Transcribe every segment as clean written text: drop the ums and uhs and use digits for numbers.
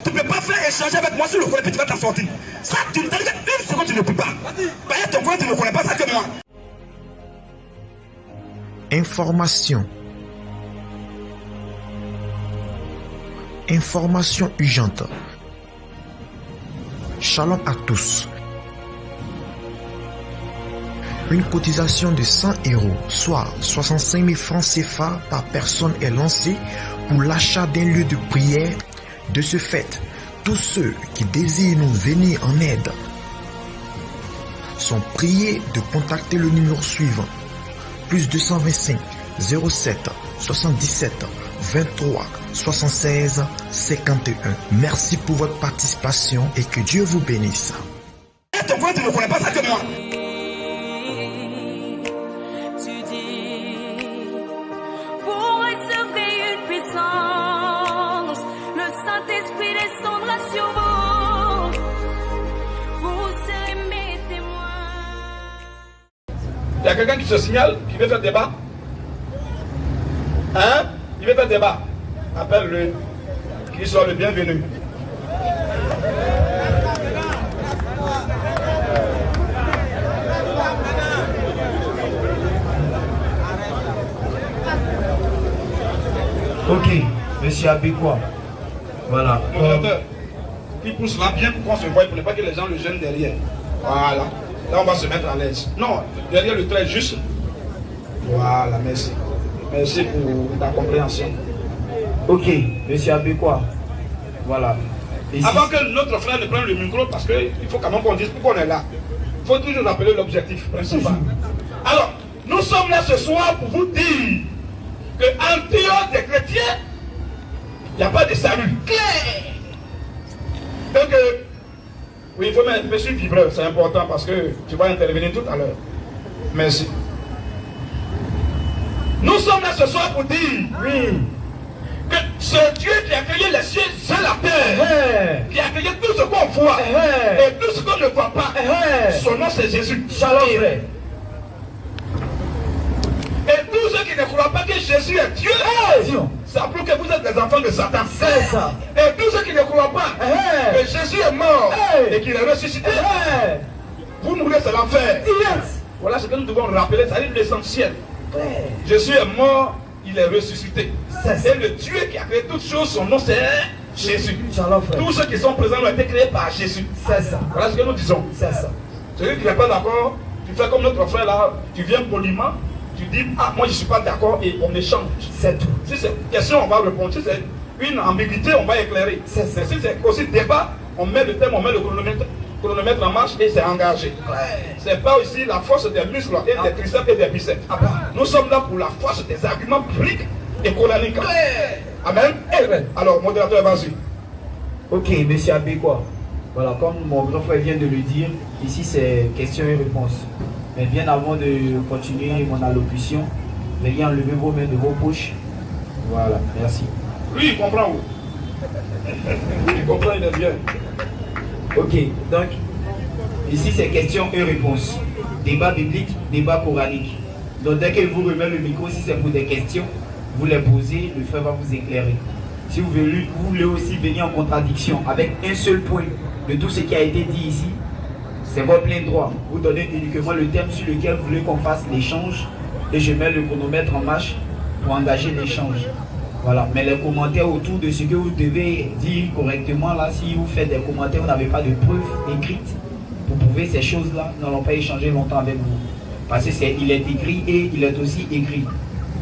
Tu ne peux pas faire échanger avec moi sur le volet, puis tu vas t'en sortir. Ça, tu ne t'as dit une seconde, tu ne peux pas. Bah, ton volet, tu ne connais pas ça que moi. Information. Information urgente. Shalom à tous. Une cotisation de 100 €, soit 65 000 francs CFA par personne est lancée pour l'achat d'un lieu de prière. De ce fait, tous ceux qui désirent nous venir en aide sont priés de contacter le numéro suivant: plus 225 07 77 23 76 51. Merci pour votre participation et que Dieu vous bénisse. Ton volet, tu ne connais pas ça que moi. Il y a quelqu'un qui se signale, qui veut faire débat. Hein? Il veut faire débat. Appelle-le. Qu'il soit le bienvenu. Ok, monsieur Abécois. Voilà. Modérateur, qui pousse là bien pour qu'on se voie, pour ne pas que les gens le gênent derrière. Voilà. Là, on va se mettre à l'aise. Non, derrière le trait juste. Voilà, merci. Merci pour ta compréhension. Ok, monsieur Abécois. Voilà. Et avant que notre frère ne prenne le micro, parce qu'il faut quand même qu'on dise pourquoi on est là. Il faut toujours rappeler l'objectif principal. Alors, nous sommes là ce soir pour vous dire qu'en dehors des chrétiens, il n'y a pas de salut clair. Donc, oui, il faut mettre sur le vibreur, c'est important parce que tu vas intervenir tout à l'heure. Merci. Nous sommes là ce soir pour dire, oui, que ce Dieu qui a créé les cieux et la terre, qui a créé tout ce qu'on voit et tout ce qu'on ne voit pas, son nom c'est Jésus. Shalom, frère. Et tous ceux qui ne croient pas que Jésus est Dieu, ça prouve que vous êtes des enfants de Satan. C'est ça. Et tous ceux qui ne croient pas que Jésus est mort et qu'il est ressuscité, vous mourrez, c'est l'enfer. Voilà ce que nous devons rappeler, c'est l'essentiel. Jésus est mort, il est ressuscité. Et le Dieu qui a créé toutes choses, son nom c'est Jésus. Tous ceux qui sont présents ont été créés par Jésus. C'est ça. Voilà ce que nous disons. C'est ça. Celui qui n'est pas d'accord, tu fais comme notre frère là, tu viens poliment, tu dis, ah, moi je ne suis pas d'accord et on échange. C'est tout. Si c'est une question, on va répondre. Si c'est une ambiguïté, on va éclairer. Si c'est aussi débat, on met le thème, on met le chronomètre en marche et c'est engagé. C'est pas aussi la force des muscles et des triceps et des biceps. Nous sommes là pour la force des arguments bibliques et coraniques. Amen. Alors, modérateur, vas-y. Ok, monsieur Abécois. Voilà, comme mon grand frère vient de le dire, ici c'est question et réponse. Mais bien avant de continuer mon allocution, veuillez enlever vos mains de vos poches. Voilà, merci. Lui, il comprend où? Il comprend, il est bien. Ok, donc, ici c'est question et réponse. Débat biblique, débat coranique. Donc dès que vous remettez le micro, si c'est pour des questions, vous les posez, le frère va vous éclairer. Si vous voulez aussi venir en contradiction avec un seul point de tout ce qui a été dit ici, c'est votre plein droit. Vous donnez uniquement le thème sur lequel vous voulez qu'on fasse l'échange et je mets le chronomètre en marche pour engager l'échange. Voilà, mais les commentaires autour de ce que vous devez dire correctement, là, si vous faites des commentaires, vous n'avez pas de preuves écrites pour prouver ces choses-là, nous n'allons pas échanger longtemps avec vous. Parce qu'il est écrit et il est aussi écrit.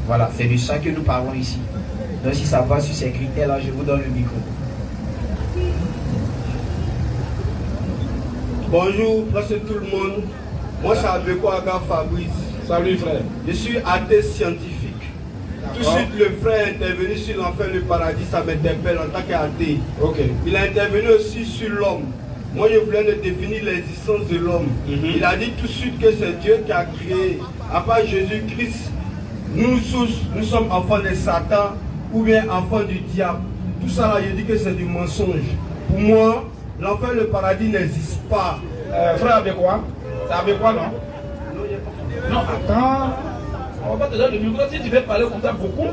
Voilà, c'est de ça que nous parlons ici. Donc si ça va sur ces critères-là, je vous donne le micro. Bonjour, presque tout le monde. Moi, c'est Abécois Fabrice. Salut frère. Je suis athée scientifique. Tout de suite, le frère est intervenu sur l'enfer et le paradis, ça m'interpelle en tant qu'athée. Il a intervenu aussi sur l'homme. Moi, je voulais définir l'existence de l'homme. Il a dit tout de suite que c'est Dieu qui a créé. À part Jésus-Christ, nous tous, nous sommes enfants de Satan ou bien enfants du diable. Tout ça, là, je dis que c'est du mensonge. Pour moi, l'enfer et le paradis n'existent pas. Frère Abécois, c'est Abécois, non? Non, attends. On va te donner le micro. Si tu veux parler comme ça beaucoup,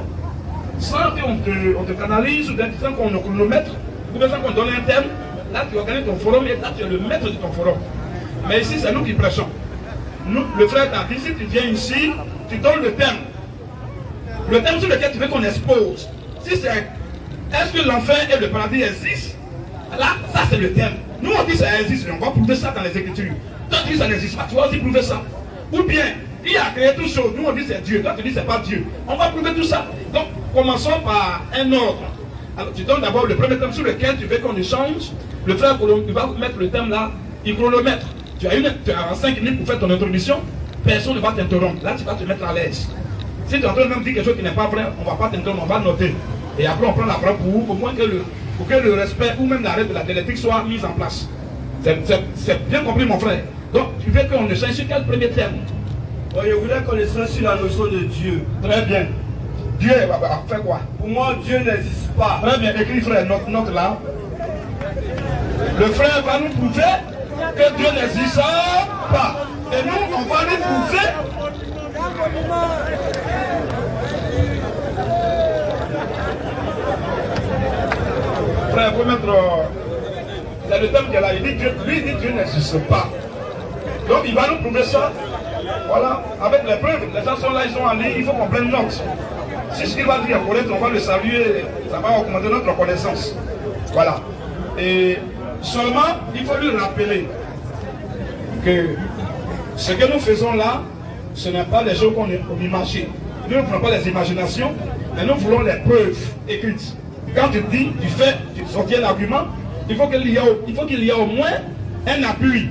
sans qu'on te canalise ou sans qu'on nous chronomètre, Vous pouvez qu'on donne un thème, là tu organises ton forum et là tu es le maître de ton forum. Mais ici c'est nous qui prêchons. Nous, le frère t'a dit, si tu viens ici, tu donnes le thème. Le thème sur lequel tu veux qu'on expose. Si c'est est-ce que l'enfer et le paradis existent? Là, ça c'est le thème. Nous on dit ça existe, on va prouver ça dans les Écritures. Toi tu dis ça n'existe pas, tu vas aussi prouver ça. Ou bien, il a créé toutes choses, nous on dit c'est Dieu, toi tu dis c'est pas Dieu. On va prouver tout ça. Donc, commençons par un ordre. Alors, tu donnes d'abord le premier thème sur lequel tu veux qu'on échange. Le frère il va mettre le thème là, il chronomètre. Tu as 5 minutes pour faire ton introduction, personne ne va t'interrompre. Là, tu vas te mettre à l'aise. Si tu es en train de dire quelque chose qui n'est pas vrai, on ne va pas t'interrompre, on va noter. Et après, on prend la parole pour au moins que le respect ou même l'arrêt de la dialectique soit mis en place. C'est bien compris, mon frère. Donc, tu veux qu'on échange sur quel premier thème? Je voudrais qu'on échange sur la notion de Dieu. Très bien. Dieu va faire quoi? Pour moi, Dieu n'existe pas. Très bien, écrit frère, note là. Le frère va nous prouver que Dieu n'existe pas. Et nous, on va lui prouver. Frère, il faut mettre. C'est le thème qu'elle a. Il dit Dieu n'existe pas. Donc il va nous prouver ça. Voilà, avec les preuves. Les gens sont là, ils sont en ligne, il faut qu'on prenne note. Si ce qu'il va dire connaître, on va le saluer, ça va augmenter notre connaissance. Voilà. Et seulement, il faut lui rappeler que ce que nous faisons là, ce n'est pas les choses qu'on imagine. Nous ne prenons pas les imaginations, mais nous voulons les preuves écrites. Quand tu dis, tu sortis un argument, il faut qu'il y ait au moins un appui.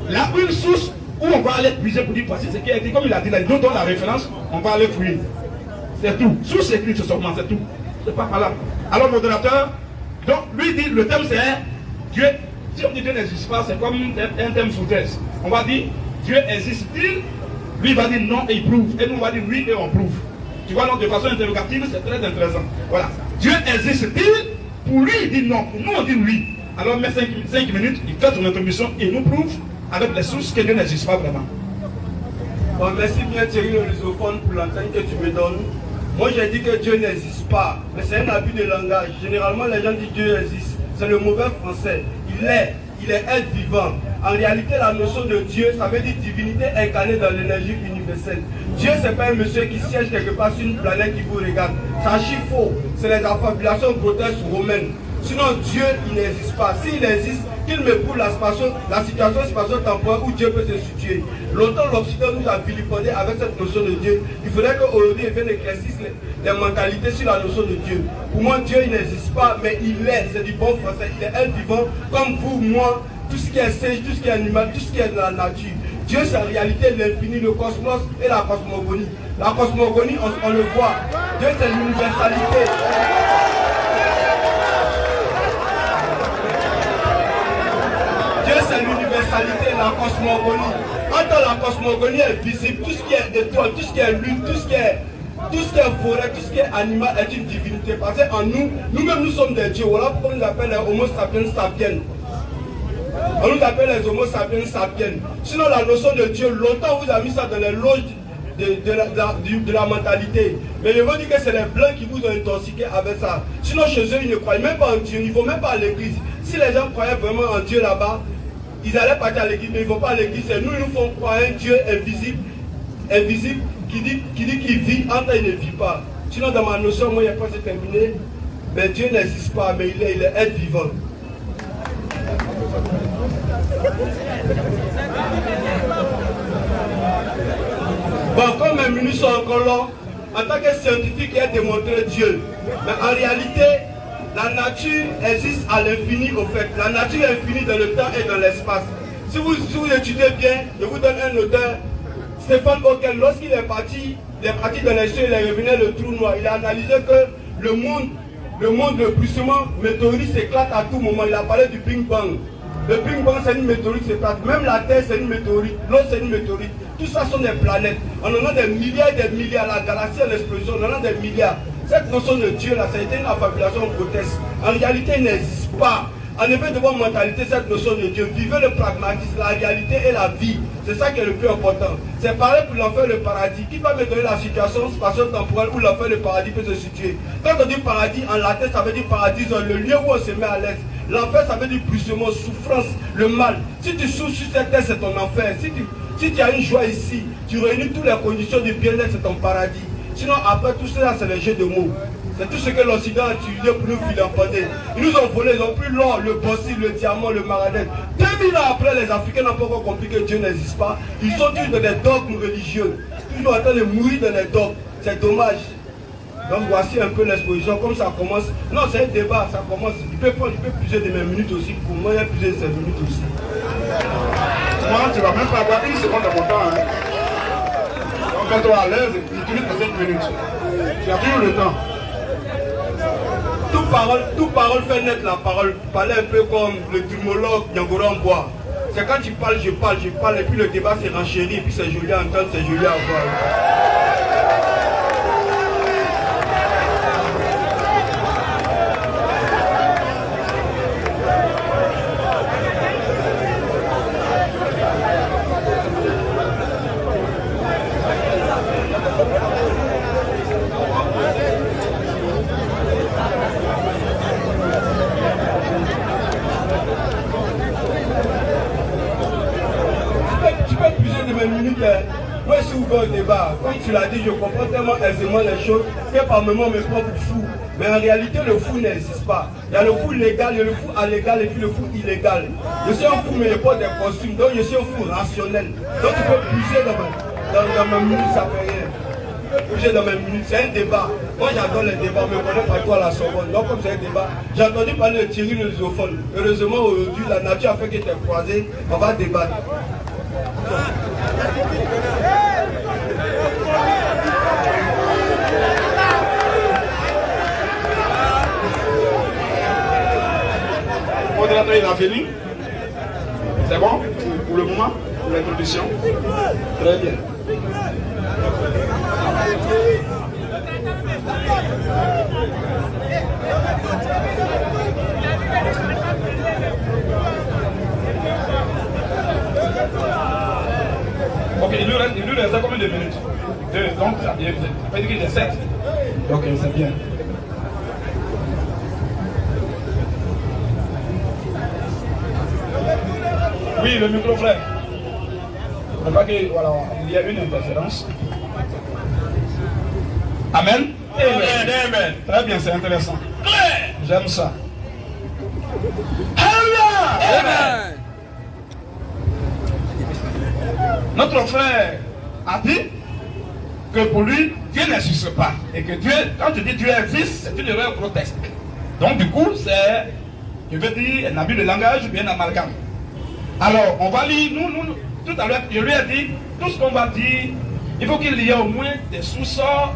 Là, une source où on va aller puiser pour dire voici ce qui a été, comme il a dit là, il nous donne la référence, on va aller fouiller. C'est tout. Source écrite, c'est tout. C'est pas par là. Alors, modérateur, donc lui dit, le thème c'est Dieu. Si on dit Dieu n'existe pas, c'est comme un thème foutaise. On va dire, Dieu existe-t-il? Lui il va dire non et il prouve. Et nous on va dire oui et on prouve. Tu vois, donc de façon interrogative, c'est très intéressant. Voilà. Dieu existe-t-il? Pour lui, il dit non. Pour nous, on dit oui. Alors, met 5 minutes, il fait son introduction et nous prouve avec les sources que Dieu n'existe pas vraiment. Bon, merci bien Thierry le lusophone pour l'antenne que tu me donnes. Moi j'ai dit que Dieu n'existe pas, mais c'est un abus de langage. Généralement les gens disent Dieu existe. C'est le mauvais français. Il est être vivant. En réalité la notion de Dieu, ça veut dire divinité incarnée dans l'énergie universelle. Dieu c'est pas un monsieur qui siège quelque part sur une planète qui vous regarde. C'est archi faux. C'est les affabulations grotesques romaines. Sinon Dieu il n'existe pas. S'il existe, qu'il me prouve la situation spatio-temporelle où Dieu peut se situer. Longtemps l'Occident nous a vilipendé avec cette notion de Dieu. Il faudrait qu'aujourd'hui il vienne éclaircir les mentalités sur la notion de Dieu. Pour moi Dieu il n'existe pas, mais il est, c'est du bon français, il est être vivant comme vous, moi, tout ce qui est sage, tout ce qui est animal, tout ce qui est de la nature. Dieu c'est en réalité l'infini, le cosmos et la cosmogonie. La cosmogonie on le voit. Dieu c'est l'universalité. Dieu c'est l'universalité, la cosmogonie. Quand la cosmogonie est visible, tout ce qui est étoile, tout ce qui est lune, tout ce qui est forêt, tout ce qui est animal est une divinité. Parce qu'en nous-mêmes nous sommes des dieux. Voilà pourquoi on nous appelle les Homo sapiens sapiens. On nous appelle les Homo sapiens sapiens. Sinon la notion de Dieu, longtemps vous avez mis ça dans les loges de la mentalité. Mais je veux dire que c'est les blancs qui vous ont intoxiqué avec ça. Sinon chez eux ils ne croient même pas en Dieu, ils ne vont même pas à l'église. Si les gens croyaient vraiment en Dieu là-bas, ils allaient partir à l'église, mais ils ne vont pas à l'église. C'est nous, ils nous font croire un Dieu invisible, qui dit qu'il vit, en temps il ne vit pas. Sinon dans ma notion, moi il n'y a pas c'est terminé, mais Dieu n'existe pas, mais il est être vivant. Bon, comme mes minutes sont encore là, en tant que scientifique, il a démontré Dieu. Mais en réalité, la nature existe à l'infini au fait. La nature est infinie dans le temps et dans l'espace. Si vous étudiez bien, je vous donne un auteur, Stéphane Hawking, lorsqu'il est parti dans les cieux, il est revenu le trou noir. Il a analysé que le monde de bruissement météorite s'éclate à tout moment. Il a parlé du Big Bang. Le Big Bang c'est une météorite s'éclate. Même la Terre c'est une météorite. L'autre c'est une météorite. Tout ça sont des planètes. On en a des milliards et des milliards. La galaxie en explosion, on en a des milliards. Cette notion de Dieu là, ça a été une affabulation grotesque. En réalité, il n'existe pas. En effet, de votre mentalité, cette notion de Dieu, vivez le pragmatisme, la réalité et la vie. C'est ça qui est le plus important. C'est pareil pour l'enfer et le paradis. Qui va me donner la situation spatio-temporelle où l'enfer et le paradis peut se situer? Quand on dit paradis, en latin, ça veut dire paradis, le lieu où on se met à l'aise. L'enfer, ça veut dire brusquement, souffrance, le mal. Si tu souffres sur cette terre, c'est ton enfer. Si tu as une joie ici, tu réunis toutes les conditions de bien-être, c'est ton paradis. Sinon, après tout cela, c'est le jeu de mots. C'est tout ce que l'Occident a utilisé pour nous vilipender. Ils nous ont volé, ils ont pris l'or, le bauxite, le diamant, le maradette. 2000 ans après, les Africains n'ont pas encore compris que Dieu n'existe pas. Ils sont tous dans des dogmes religieux. Toujours en train de mourir dans les dogmes. C'est dommage. Donc voici un peu l'exposition. Comme ça commence. Non, c'est un débat, ça commence. Il peut puiser de mes minutes aussi. Pour moi, il y a puiser de ses minutes aussi. Moi, tu ne vas même pas avoir une seconde de mon temps. Hein. Donc, mets-toi à l'aise et utilise tes 5 minutes. Tu as toujours le temps. Toute parole fait naître la parole. Parler un peu comme le dumologue Yangora en bois. C'est quand tu parles, je parle, et puis le débat s'est renchéri, et puis c'est joli à entendre, c'est joli à voir. Moi, je suis ouvert au débat. Comme tu l'as dit, je comprends tellement aisément les choses que par moments, on me prend pour fou. Mais en réalité, le fou n'existe pas. Il y a le fou légal, il y a le fou illégal et puis le fou illégal. Je suis un fou, mais je porte des costumes. Donc, je suis un fou rationnel. Donc, tu peux puiser dans ma minute, ça fait rien. Puiser dans mes minutes, c'est un débat. Moi, j'adore les débats, mais je connais pas toi la Sorbonne. Donc, comme c'est un débat, j'ai entendu parler de Thierry le Zoophone. Heureusement, aujourd'hui, la nature a fait qu'il était croisé. On va débattre. Modérateur, il a fini. C'est bon pour le moment, pour l'introduction. Très bien. Ok, il lui reste combien de minutes? 2, donc ça veut dire qu'il y a 7. Ok, c'est bien. Oui, le micro frère. Je crois qu'il y a une interférence. Amen. Amen. Amen. Très bien, c'est intéressant. J'aime ça. Amen. Notre frère a dit que pour lui, Dieu n'existe pas. Et que Dieu, quand tu dis Dieu existe, c'est une erreur grotesque. Donc du coup, c'est, je veux dire, un abus de langage ou bien un amalgame. Alors, on va lire, nous, tout à l'heure, je lui ai dit, tout ce qu'on va dire, il faut qu'il y ait au moins des sous-sorts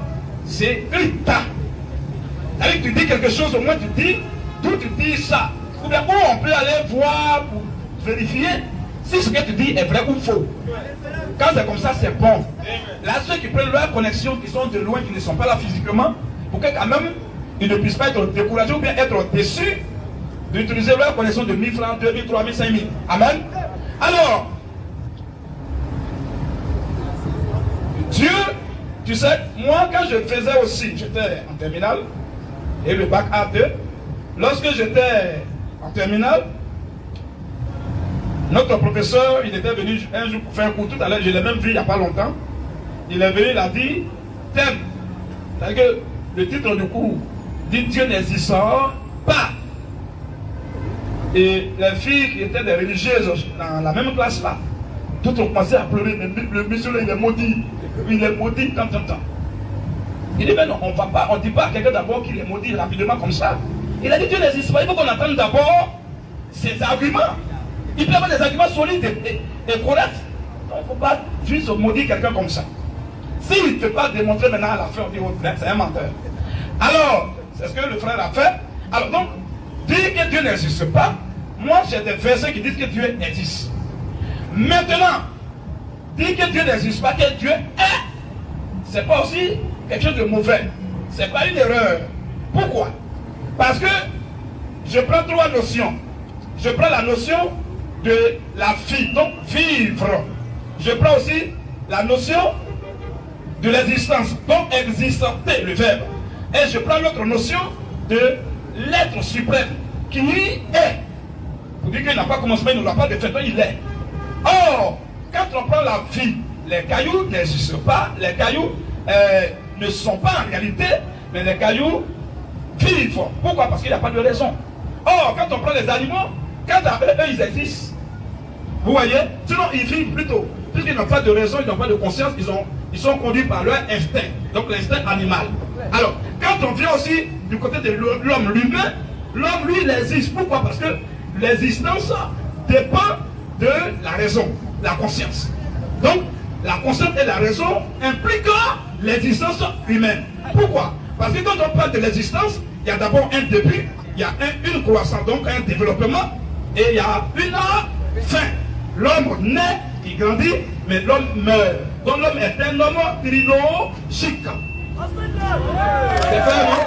écrits. C'est-à-dire que tu dis quelque chose, au moins tu dis, d'où tu dis ça. Ou bien où on peut aller voir pour vérifier si ce que tu dis est vrai ou faux. Quand c'est comme ça, c'est bon. Là, ceux qui prennent leur connexion, qui sont de loin, qui ne sont pas là physiquement, pour que quand même, ils ne puissent pas être découragés ou bien être déçus d'utiliser leur connexion de 1000 francs, 2000, 3000, 5000. Amen. Alors, Dieu, tu sais, moi quand je faisais aussi, j'étais en terminale, et le bac A2, lorsque j'étais en terminale, notre professeur, il était venu un jour pour faire un cours, tout à l'heure, je l'ai même vu il n'y a pas longtemps, il est venu, il a dit, thème, c'est-à-dire que le titre du cours dit Dieu n'existe pas. Et les filles qui étaient des religieuses dans la même classe là, toutes ont commencé à pleurer, mais le monsieur là, il est maudit, tant. Il dit, mais non, on ne dit pas à quelqu'un d'abord qu'il est maudit rapidement comme ça. Il a dit, Dieu n'existe pas, il faut qu'on entende d'abord ses arguments. Il peut y avoir des arguments solides et corrects. Donc il ne faut pas juste maudire quelqu'un comme ça. S'il ne peut pas démontrer maintenant à la fin, on dit, oh, c'est un menteur. Alors, c'est ce que le frère a fait. Alors donc, dire que Dieu n'existe pas, moi j'ai des versets qui disent que Dieu existe. Maintenant, dire que Dieu n'existe pas, que Dieu est, c'est pas aussi quelque chose de mauvais. C'est pas une erreur. Pourquoi? Parce que je prends trois notions. je prends la notion de la vie, donc vivre. Je prends aussi la notion de l'existence, donc exister, le verbe. Et je prends l'autre notion de l'être suprême, qui est. Pour dire qu'il n'a pas commencé, il n'a pas de fait, il est. Or, quand on prend la vie, les cailloux n'existent pas, les cailloux ne sont pas en réalité, mais les cailloux vivent. Pourquoi? Parce qu'il n'y a pas de raison. Or, quand on prend les animaux, quand eux, ils existent, vous voyez, sinon ils vivent plutôt. Puisqu'ils n'ont pas de raison, ils n'ont pas de conscience, ils sont conduits par leur instinct, donc l'instinct animal. Alors, quand on vient aussi du côté de l'homme lui-même, l'homme, lui, il existe. Pourquoi? Parce que l'existence dépend de la raison, la conscience. Donc, la conscience et la raison impliquent l'existence humaine. Pourquoi? Parce que quand on parle de l'existence, il y a d'abord un début, il y a une croissance, donc un développement, et il y a une fin. L'homme naît, il grandit, mais l'homme meurt. Donc l'homme est un homme trilogique. C'est vrai, non?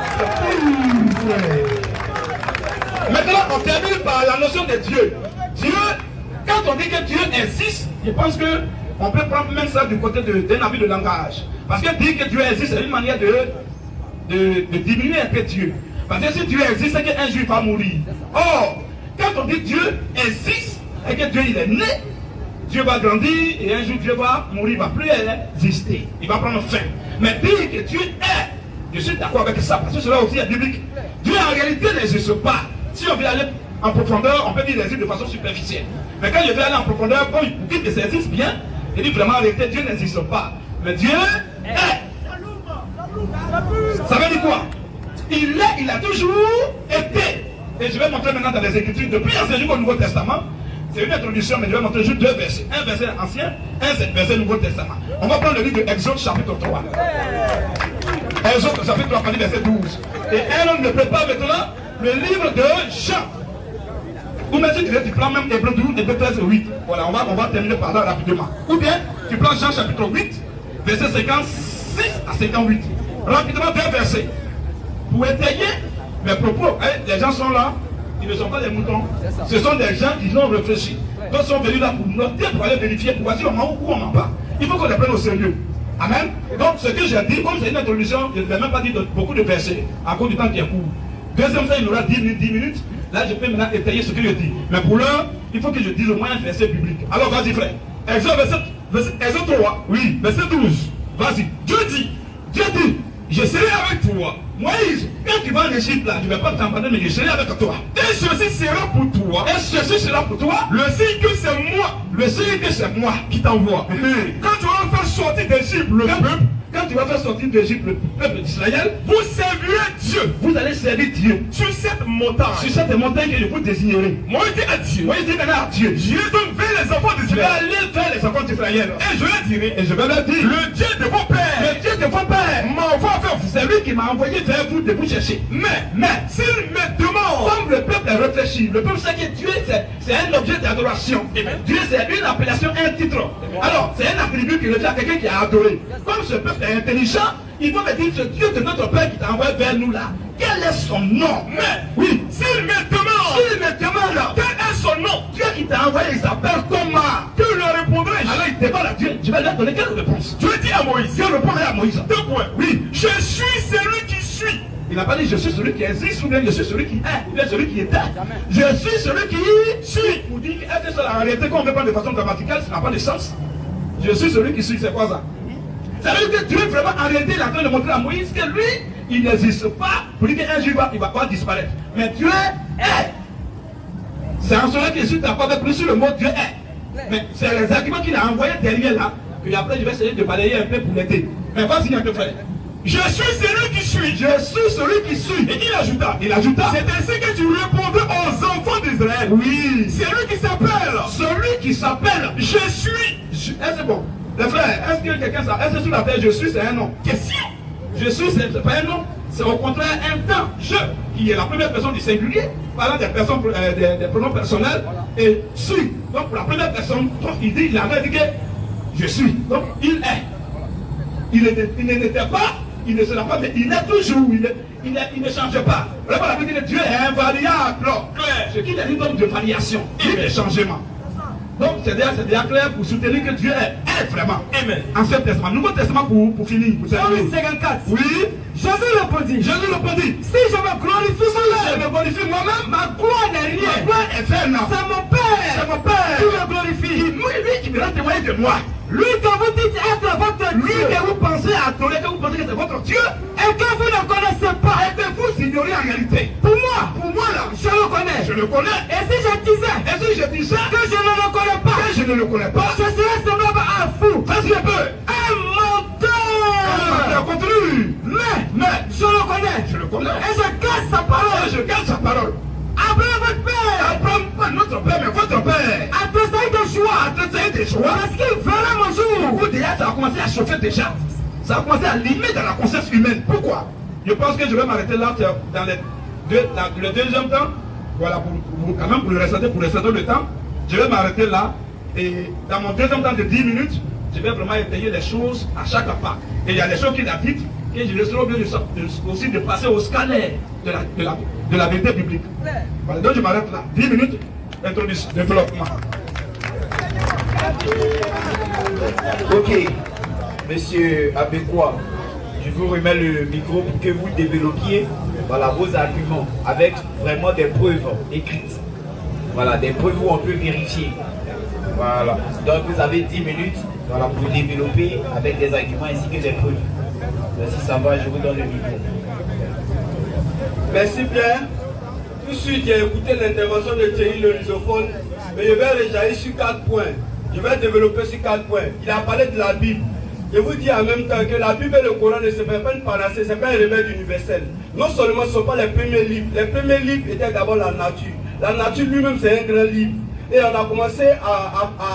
Maintenant, on termine par la notion de Dieu. Dieu, quand on dit que Dieu existe, je pense qu'on peut prendre même ça du côté d'un abus de langage. Parce que dire que Dieu existe, c'est une manière de diminuer un peu Dieu. Parce que si Dieu existe, c'est qu'un juif va mourir. Or, quand on dit Dieu existe, et que Dieu il est né, Dieu va grandir et un jour Dieu va mourir, il ne va plus exister. Il va prendre fin. Mais dire que Dieu est, je suis d'accord avec ça, parce que cela aussi est biblique. Dieu en réalité n'existe pas. Si on veut aller en profondeur, on peut dire qu'il existe de façon superficielle. Mais quand je vais aller en profondeur, pour dire que ça existe bien, il dit vraiment en réalité Dieu n'existe pas. Mais Dieu est. Ça veut dire quoi? Il est, il a toujours été. Et je vais montrer maintenant dans les Écritures, depuis l'Ancien jusqu'au Nouveau Testament. C'est une introduction, mais je vais montrer juste deux versets. Un verset ancien, un verset Nouveau Testament. On va prendre le livre de Exode chapitre 3. Exode chapitre 3, verset 12. Et elle ne prépare maintenant le livre de Jean. Ou même si tu prends même Hébreux 12, Hébreux 13 et 8. Voilà, on va terminer par là rapidement. Ou bien, tu prends Jean chapitre 8, verset 56 à 58. Rapidement, deux versets. Pour étayer mes propos, hein, les gens sont là, ils ne sont pas des moutons. Ce sont des gens qui ont réfléchi. D'autres sont venus là pour noter, pour aller vérifier, pour voir si on ment ou on ment pas. Il faut qu'on les prenne au sérieux. Amen. Donc, ce que j'ai dit, comme c'est une introduction, je ne vais même pas dire beaucoup de versets, à cause du temps qui est court. Deuxième fois, il y aura 10 minutes. Là, je peux maintenant étayer ce que je dis. Mais pour l'heure, il faut que je dise au moins un verset biblique. Alors, vas-y, frère. Exode 3, oui, verset 12. Vas-y. Dieu dit, je serai avec toi. Moïse, quand tu vas en Égypte là, je ne vais pas t'emmener, mais je serai avec toi. Et ceci sera pour toi. Et ceci sera pour toi. Le signe que c'est moi. Le signe que c'est moi qui t'envoie. Quand tu vas faire sortir d'Égypte le peuple, quand tu vas faire sortir d'Égypte le peuple d'Israël, vous servirez Dieu. Vous allez servir Dieu. Sur cette montagne. Sur cette montagne que je vous désignerai. Moïse dit à Dieu. Moïse dit maintenant à Dieu. Je vais donc vers les enfants d'Israël. Je vais aller vers les enfants d'Israël. Et je leur dirai. Et je vais leur dire. Le Dieu de vos pères. Le Dieu de vos pères m'envoie vers vous. C'est lui qui m'a envoyé vers vous de vous chercher. Mais, s'il me demande. Comme le peuple est réfléchi, le peuple sait que Dieu c'est un objet d'adoration. Dieu c'est une appellation, un titre. Alors, c'est un attribut qui revient à quelqu'un qui a adoré. Comme ce peuple est intelligent, il faut me dire ce Dieu de notre Père qui t'a envoyé vers nous là. Quel est son nom? Mais, oui, s'il me demande, quel est son nom? Dieu qui t'a envoyé, il s'appelle comment? Que leur répondrai-je? Alors il demande à Dieu, je vais leur donner quelle réponse? Dieu dit à Moïse. Dieu répondrait à Moïse. Deux points. Oui, je suis celui qui suis. Il n'a pas dit je suis celui qui existe ou bien je suis celui qui est, ou bien celui qui était. Je suis celui qui suis. Pour dire est-ce que en réalité, quand on ne veut pas de façon grammaticale, ça n'a pas de sens. Je suis celui qui suis, c'est quoi ça? Ça veut dire que Dieu vraiment en réalité il est en train de montrer à Moïse que lui, il n'existe pas pour dire qu'un jour il va pas disparaître. Mais Dieu est. C'est en cela que je suis d'accord avec lui sur le mot Dieu est. Mais c'est les arguments qu'il a envoyés derrière là, que après je vais essayer de balayer un peu pour l'aider. Mais vas-y un peu frère. Je suis celui qui suis. Je suis celui qui suis. Et il ajouta. C'est ainsi que tu répondrais aux enfants d'Israël. Oui. C'est lui qui s'appelle. Celui qui s'appelle. Je suis. C'est bon. Les frères, est-ce que quelqu'un sait? Est-ce que sur la terre je suis c'est un nom? Question. Je suis c'est pas un nom. C'est au contraire un temps. Je qui est la première personne du singulier, parlant des personnes des pronoms personnels et suis. Donc pour la première personne, il a dit que je suis. Donc il est. Il n'était pas. Il ne sera pas, mais il est toujours. il ne change pas. La Bible dit que Dieu est invariable. Ce qui est une forme de variation et de changement. Donc c'est déjà clair pour soutenir que Dieu est vraiment. Amen. Ancien Testament. Nouveau Testament pour finir. Jean 54. Oui. Jésus répondit. Si je me glorifie moi-même, ma gloire n'est rien. Ma gloire est vaine. C'est mon Père qui me glorifie. Lui qui me rend témoin de moi. Lui que vous dites être votre Dieu. Lui que vous pensez adorer, que vous pensez que c'est votre Dieu. Et que vous ne connaissez pas. Et que vous ignorez en réalité. Pour moi là, je le connais. Je le connais. Et si je disais que je ne le connais pas, je serais semblable à un fou. Vas-y un peu. Un menteur. Continue. Mais je le connais. Et je garde sa parole. Abraham votre père. Abraham, pas notre père, mais votre père. A tressailli de joie. Parce qu'il verra mon jour. Vous déjà, ça a commencé à chauffer déjà. Ça a commencé à limer dans la conscience humaine. Pourquoi? Je pense que je vais m'arrêter là dans le deuxième temps. Voilà, quand même pour le restant du temps. Je vais m'arrêter là. Et dans mon deuxième temps de 10 minutes, je vais vraiment étayer les choses à chaque pas. Et il y a des choses qui l'habitent. Et je laisserai bien aussi de passer au scanner de la vérité biblique. Voilà, donc je m'arrête là. 10 minutes, introduction, développement. Ok, monsieur Abekwa, je vous remets le micro pour que vous développiez vos arguments avec vraiment des preuves écrites. Voilà, des preuves où on peut vérifier. Voilà, donc vous avez 10 minutes pour développer avec des arguments ainsi que des preuves. Si ça va, je vous donne le micro. Merci Pierre. Tout de suite, j'ai écouté l'intervention de Thierry le lusophone, mais je vais réagir sur 4 points. Je vais développer sur 4 points. Il a parlé de la Bible. Je vous dis en même temps que la Bible et le Coran ne se fait pas une panacée, ce n'est pas un remède universel. Non seulement ce ne sont pas les premiers livres. Les premiers livres étaient d'abord la nature. La nature lui-même, c'est un grand livre. Et on a commencé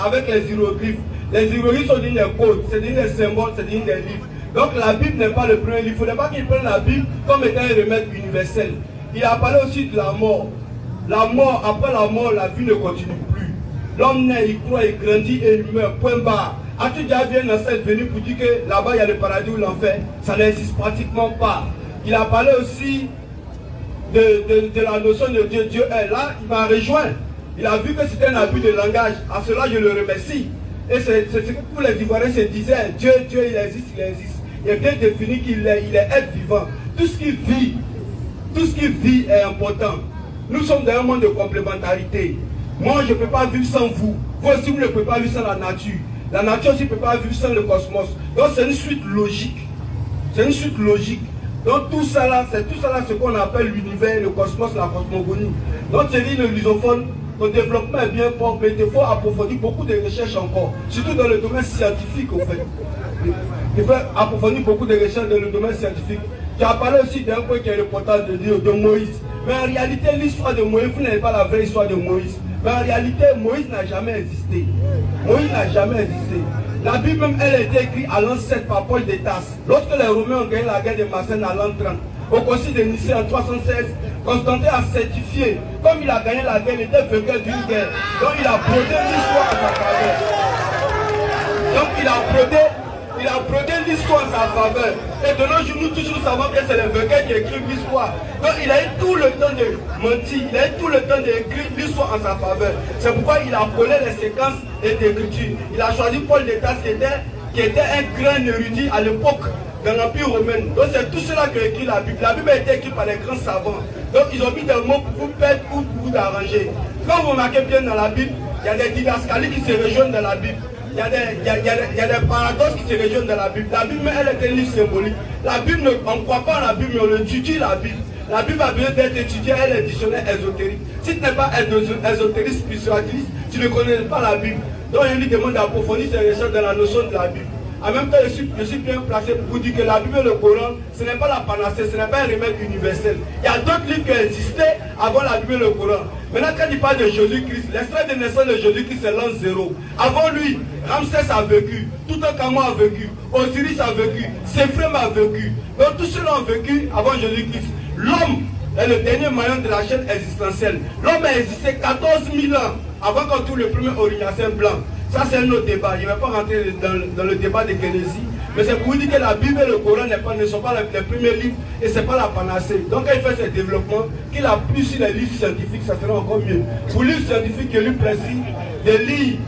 avec les hiéroglyphes. Les hiéroglyphes sont des codes, c'est des symboles, c'est des livres. Donc la Bible n'est pas le premier livre. Il ne faudrait pas qu'il prenne la Bible comme étant un remède universel. Il a parlé aussi de la mort. La mort, après la mort, la vie ne continue plus. L'homme naît, il croit, il grandit et il meurt. Point barre. As-tu déjà vu un ancêtre venir pour dire que là-bas il y a le paradis ou l'enfer? Ça n'existe pratiquement pas. Il a parlé aussi de la notion de Dieu. Dieu est là, il m'a rejoint. Il a vu que c'était un abus de langage. À cela, je le remercie. Et c'est ce que tous les Ivoiriens se disaient. Dieu, il existe, il existe. Il est bien défini qu'il est être vivant. Tout ce qui vit est important. Nous sommes dans un monde de complémentarité. Moi, je ne peux pas vivre sans vous. Vous aussi, vous ne pouvez pas vivre sans la nature. La nature aussi ne peut pas vivre sans le cosmos. Donc, c'est une suite logique. C'est une suite logique. Donc, tout ça là, c'est ce qu'on appelle l'univers, le cosmos, la cosmogonie. Donc, Thierry le lusophone, ton développement est bien fort, mais il faut approfondir beaucoup de recherches encore. Surtout dans le domaine scientifique, au fait. Il faut approfondir beaucoup de recherches dans le domaine scientifique. Tu as parlé aussi d'un point qui est important de Moïse. Mais en réalité, l'histoire de Moïse, vous n'avez pas la vraie histoire de Moïse. Mais en réalité, Moïse n'a jamais existé. Moïse n'a jamais existé. La Bible même, elle a été écrite à l'an 7 par Paul de Tarse. Lorsque les Romains ont gagné la guerre de Marsène à l'an 30, au concile de Nicée en 316, Constantin a certifié, comme il a gagné la guerre, il était vainqueur d'une guerre. Donc il a brodé l'histoire en sa faveur. Donc il a brodé l'histoire en sa faveur. Et de nos jours, nous tous nous savons que c'est les vainqueurs qui écrivent l'histoire. Donc il a eu tout le temps de mentir, il a eu tout le temps d'écrire l'histoire en sa faveur. C'est pourquoi il a collé les séquences d'écriture. Il a choisi Paul de Tarse qui était un grand érudit à l'époque dans l'Empire romain. Donc c'est tout cela qui a écrit la Bible. La Bible a été écrite par les grands savants. Donc ils ont mis des mots pour vous perdre ou pour vous arranger. Quand vous remarquez bien dans la Bible, il y a des didascalies qui se rejoignent dans la Bible. Il y a des paradoxes qui se rejoignent dans la Bible. La Bible, elle est un livre symbolique. La Bible, on ne croit pas à la Bible, mais on étudie la Bible. La Bible a besoin d'être étudiée, elle est dictionnaire ésotérique. Si tu n'es pas ésotériste, spiritualiste, tu ne connais pas la Bible. Donc il lui demande d'approfondir ses recherches dans la notion de la Bible. En même temps, je suis bien placé pour vous dire que la Bible et le Coran, ce n'est pas la panacée, ce n'est pas un remède universel. Il y a d'autres livres qui existaient avant la Bible et le Coran. Maintenant, quand il parle de Jésus-Christ, l'extrait de naissance de Jésus-Christ, c'est l'an 0. Avant lui, Ramsès a vécu, Toutankhamon a vécu, Osiris a vécu, Séphrem a vécu. Donc tous ceux-là ont vécu avant Jésus-Christ. L'homme est le dernier maillon de la chaîne existentielle. L'homme a existé 14 000 ans avant qu'on trouve le premier orignacien blanc. Ça c'est un autre débat, je ne vais pas rentrer dans le débat de Génésis. Mais c'est pour vous dire que la Bible et le Coran ne sont pas les premiers livres et ce n'est pas la panacée. Donc quand il fait ce développement, qu'il appuie sur les livres scientifiques, ça sera encore mieux. Pour les livres scientifiques, il lui précise des livres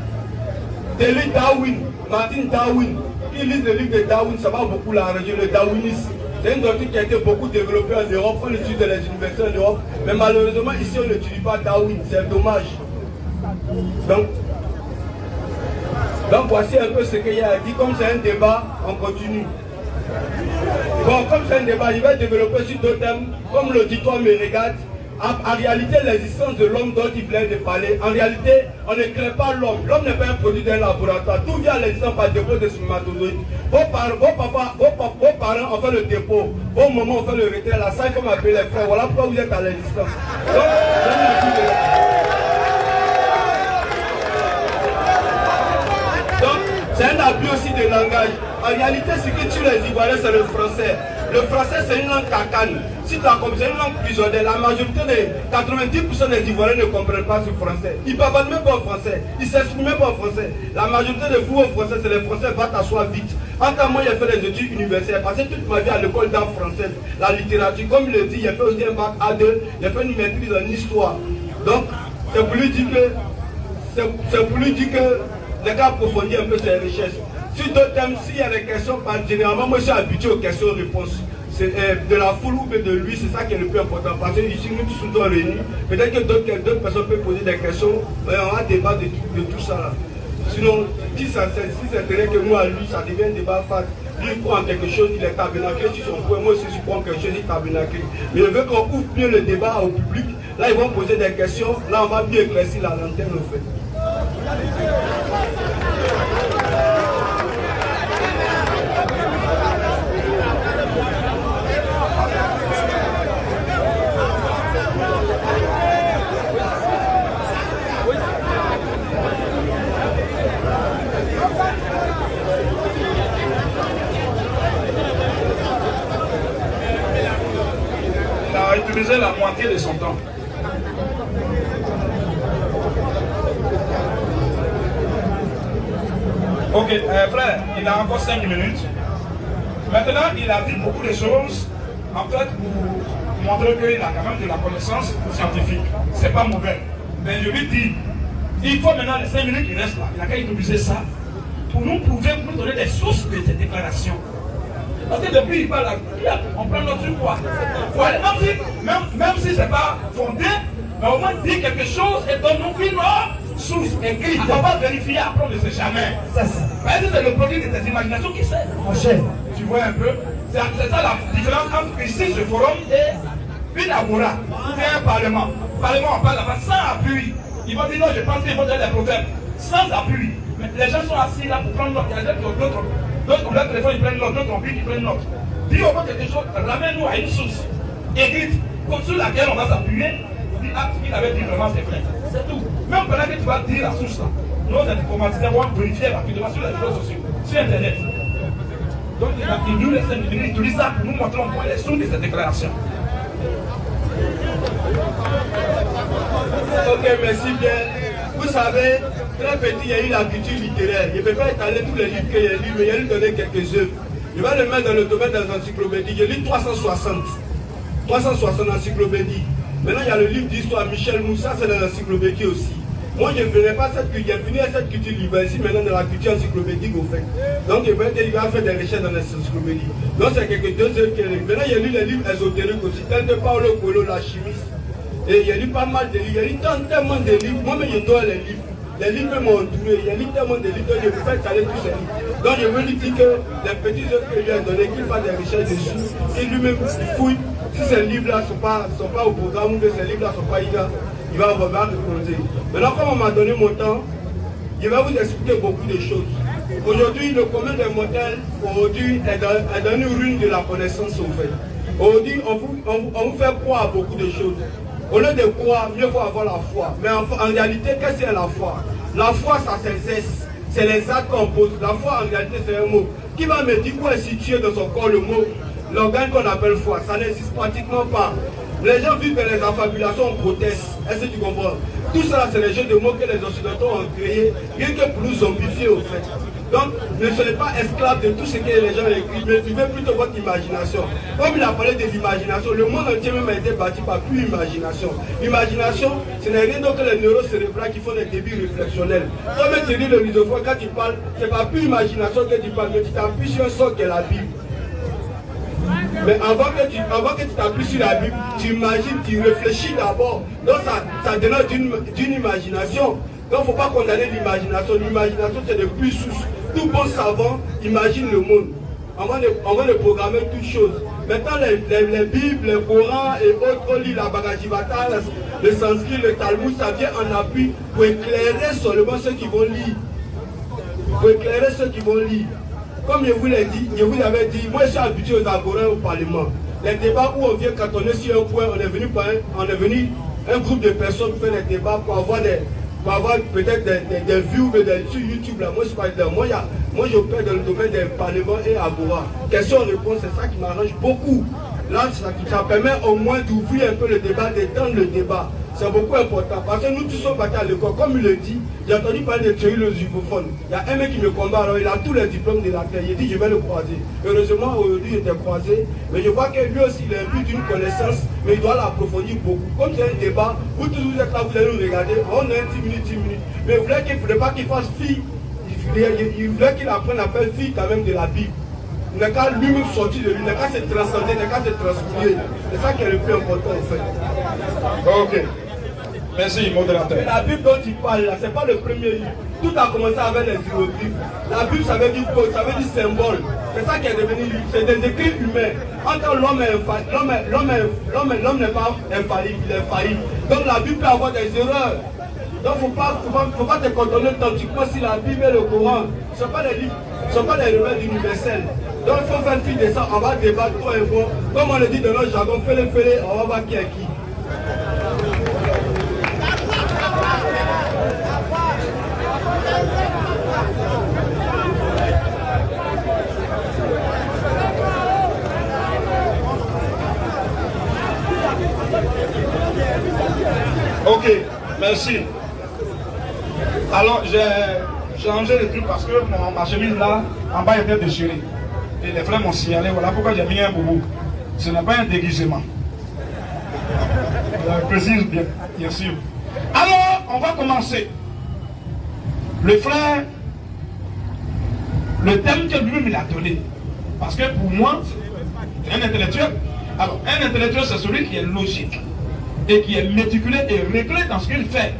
Darwin, Martin Darwin. Qui lit le livre de Darwin, ça va beaucoup l'arranger, le darwinisme. C'est une doctrine qui a été beaucoup développée en Europe, on l'étudie dans les universités en Europe. Mais malheureusement, ici, on n'étudie pas Darwin, c'est dommage. Donc voici un peu ce qu'il y a dit. Comme c'est un débat, on continue. Bon, comme c'est un débat, je vais développer sur deux thèmes. Comme l'auditoire me regarde, en réalité, l'existence de l'homme dont il vient de parler, en réalité, on ne crée pas l'homme. L'homme n'est pas un produit d'un laboratoire. Tout vient à l'existence par dépôt de spermatozoïdes. Vos parents ont fait le dépôt. Vos mamans ont fait le retrait. La salle, comme appeler les frères. Voilà pourquoi vous êtes à l'existence. Donc, c'est un abus aussi de langage. En réalité, ce qui tue les Ivoiriens, c'est le français. Le français, c'est une langue cacane. Si tu as compris, c'est une langue prisonnière. La majorité des 90% des Ivoiriens ne comprennent pas ce français. Ils ne parlent même pas en français. Ils ne s'expriment même pas en français. La majorité de vous au français, c'est les français, va t'asseoir vite. En tant que moi, j'ai fait des études universitaires. J'ai passé toute ma vie à l'école d'art française, la littérature. Comme il le dit, j'ai fait aussi un bac A2, j'ai fait une maîtrise en histoire. Donc, c'est pour lui dire que les gars approfondissent un peu ces recherches. Sur deux thèmes, s'il y a des questions, généralement, moi je suis habitué aux questions-réponses. C'est de la foule ou de lui, c'est ça qui est le plus important. Parce que ici, nous tous sommes réunis. Peut-être que d'autres personnes peuvent poser des questions, mais on va débattre de tout ça là. Sinon, si c'est vrai que moi, lui, ça devient un débat face. Lui, il croit en quelque chose, il est tabernaclé sur son point. Moi aussi, je crois en quelque chose, il est tabernaclé. Mais je veux qu'on ouvre mieux le débat au public. Là, ils vont poser des questions. Là, on va mieux éclaircir la lanterne, en fait. Utilisé la moitié de son temps. Ok, frère, il a encore 5 minutes. Maintenant, il a dit beaucoup de choses, en fait, pour montrer qu'il a quand même de la connaissance scientifique. C'est pas mauvais. Mais je lui dis, il faut maintenant les 5 minutes qui restent là. Il a qu'à utiliser ça pour nous prouver, pour nous donner des sources de ces déclarations. Parce que depuis il parle, on prend notre quoi. Voilà, même si ce n'est pas fondé, mais au moins dire quelque chose et donne-nous une source écrite. On va vérifier, après on ne sait jamais. Parce que c'est le produit de tes imaginations qui sert. Tu vois un peu. C'est ça la différence entre ici, ce forum, et une agora. C'est un parlement. Le parlement, on parle là-bas sans appui. Ils vont dire non, je pense qu'ils vont donner des problèmes. Sans appui. Mais les gens sont assis là pour prendre l'autre. Il y a d'autres ont leur téléphone, ils prennent l'autre, d'autres ont pris, ils prennent l'autre. Dis au moins quelque chose, ramène-nous à une source écrite, sur laquelle on va s'appuyer. Dis ah, ce qu'il avait dit vraiment c'est vrai. C'est tout. Même pendant que tu vas dire la source là, nos informatiseurs vont vérifier rapidement sur les réseaux sociaux, sur internet. Donc il nous laisse une minute, il utilise ça pour nous montrer au moins les sources de cette déclaration. Ok, merci bien. Vous savez, très petit, il y a eu la culture littéraire. Je ne peux pas étaler tous les livres que j'ai lus, mais il y a lui donner quelques œuvres. Je vais le mettre dans le domaine des encyclopédies. J'ai lu 360 encyclopédies. Maintenant, il y a le livre d'histoire Michel Moussa, c'est dans l'encyclopédie aussi. Moi, je ne ferai pas cette culture, j'ai fini cette culture libre ici, maintenant dans la culture encyclopédique au fait. Donc, il va faire des recherches dans les encyclopédies. Donc, c'est quelques 2 œuvres qu'il a lu. Maintenant, il y a lu les livres ésotériques aussi, tels que Paulo Coelho, la chimiste. Et il y a lu pas mal de livres, il y a lu tellement de livres. Moi-même, je dois les livres. Les livres m'ont entouré, il y a lu tellement de livres, donc je peux pas étaler tous ces livres. Donc, je veux lui dire que les petits œuvres que je lui ai donnés, qu'il fasse des recherches dessus, qu'il lui-même fouille. Si ces livres-là ne sont pas au programme ou que ces livres-là ne sont pas idéaux, il va revoir le conseil. Maintenant, comme on m'a donné mon temps, je vais vous expliquer beaucoup de choses. Aujourd'hui, le commun des mortels est dans une ruine de la connaissance au fait. Aujourd'hui, on vous fait croire à beaucoup de choses. Au lieu de croire, mieux faut avoir la foi. Mais en réalité, qu'est-ce que c'est la foi? La foi, ça s'exerce. C'est les actes qu'on pose. La foi, en réalité, c'est un mot. Qui va me dire où est situé dans son corps le mot? L'organe qu'on appelle foi, ça n'existe pratiquement pas. Les gens vivent dans les affabulations, on proteste. Est-ce que tu comprends? Tout ça, c'est les jeux de mots que les Occidentaux ont créés, rien que pour nous zombifier au fait. Donc, ne soyez pas esclave de tout ce que les gens écrivent, mais vivez plutôt votre imagination. Comme il a parlé de l'imagination, le monde entier même a été bâti par plus imagination. L'imagination, ce n'est rien d'autre que les neurones cérébrales qui font des débits réflexionnels. Comme tu dis le lusophone, quand tu parles, ce n'est pas plus imagination que tu parles, mais tu t'appuies sur un sort qui est la Bible. Mais avant que tu t'appuies sur la Bible, tu imagines, tu réfléchis d'abord. Donc ça dénote d'une imagination. Donc il ne faut pas condamner l'imagination. L'imagination, c'est le plus source. Tout bon savant imagine le monde. On va le programmer toutes choses. Maintenant, les Bibles, les Corans et autres, on lit la Bhagavad Gita, le sanskrit, le Talmud, ça vient en appui pour éclairer seulement ceux qui vont lire. Pour éclairer ceux qui vont lire. Comme je vous l'avais dit, moi je suis habitué aux agorins au Parlement. Les débats où on vient cantonner sur un point, on est venu un groupe de personnes pour faire des débats pour avoir peut-être des vues sur YouTube. Là. Moi, je parle de moi, j'opère dans le domaine des parlements et agora. Question-réponse, c'est ça qui m'arrange beaucoup. Là, ça permet au moins d'ouvrir un peu le débat, d'étendre le débat. C'est beaucoup important. Parce que nous tous sommes battus à l'école. Comme il le dit, j'ai entendu parler de Thierry le zubophone. Il y a un mec qui me combat, alors il a tous les diplômes de la terre. Il dit je vais le croiser. Heureusement, aujourd'hui, il était croisé. Mais je vois que lui aussi, il a un but d'une connaissance, mais il doit l'approfondir beaucoup. Comme c'est un débat, vous tous vous êtes là, vous allez nous regarder. On a 10 minutes. Mais il ne voulait pas qu'il fasse fi. Il voulait qu'il apprenne à faire fi quand même de la Bible. Il n'a qu'à lui-même sortir de lui, il n'a qu'à se transcender, il n'a qu'à se transfigurer. C'est ça qui est le plus important en fait. Ok. Merci, modérateur. La Bible dont tu parles là, ce n'est pas le premier livre. Tout a commencé avec les hiéroglyphes. La Bible, ça veut dire code, ça veut dire symbole. C'est ça qui est devenu livre. C'est des écrits humains. En tant que l'homme n'est pas infaillible, il est faillible. Donc la Bible peut avoir des erreurs. Donc il ne faut pas te cantonner tantiquement si la Bible et le Coran. Ce ne sont pas des livres, ce ne sont pas des remèdes universels. Donc il faut faire fi de ça, on va débattre toi et moi. Comme on le dit dans notre jargon, fais-le, on va voir qui est qui. Ok, merci. Alors, j'ai changé le truc parce que ma chemise là, en bas était déchirée. Et les frères m'ont signalé, voilà pourquoi j'ai mis un boubou. Ce n'est pas un déguisement. Je précise bien sûr. Alors, on va commencer. Le frère, le thème que lui-même il a donné. Parce que pour moi, c'est un intellectuel. Alors, un intellectuel, c'est celui qui est logique et qui est méticuleux et réglé dans ce qu'il fait.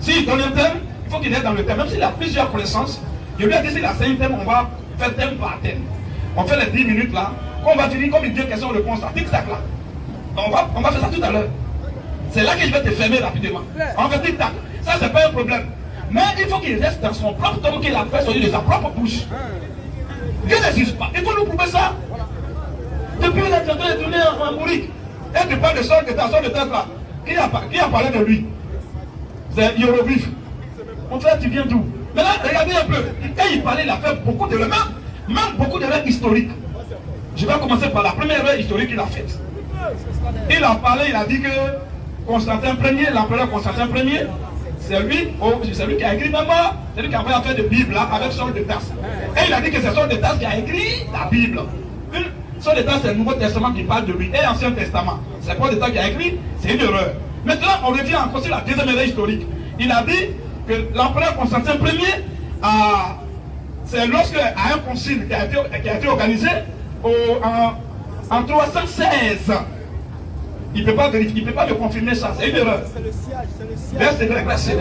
S'il donne un thème, il faut qu'il est dans le thème. Même s'il a plusieurs connaissances, je lui ai dit, s'il a 5 thèmes, on va faire thème par thème. On fait les 10 minutes là. Quand on va finir, comme il dit question-réponse, tic-tac là. On va faire ça tout à l'heure. C'est là que je vais te fermer rapidement. On fait tic-tac. Ça, c'est pas un problème. Mais il faut qu'il reste dans son propre thème qu'il a fait sortir de sa propre bouche. Dieu n'existe pas. Il faut nous prouver ça. Depuis il a tourné en bourrique. Et tu parles de sort de tête là. Qui a parlé de lui? C'est hiéroglyphe. Mon frère, tu viens d'où? Maintenant, regardez un peu. Quand il parlait, il a fait beaucoup de remèdes, même beaucoup d'erreurs historiques. Je vais commencer par la première erreur historique qu'il a faite. Il a parlé, il a dit que Constantin Ier, l'empereur Constantin Ier, c'est lui qui a écrit même, c'est lui qui a fait affaire de Bible là, avec Saul de Tarse. Et il a dit que c'est Saul de Tarse qui a écrit la Bible. Saul de Tarse, c'est le Nouveau Testament qui parle de lui, et l'Ancien Testament. C'est Paul de Tarse qui a écrit, c'est une erreur. Maintenant, on revient encore sur la deuxième erreur historique. Il a dit que l'empereur Constantin Ier, c'est lorsque à un concile qui a été organisé en 316, il ne peut pas vérifier, il ne peut pas me confirmer ça, c'est une erreur. C'est le siège.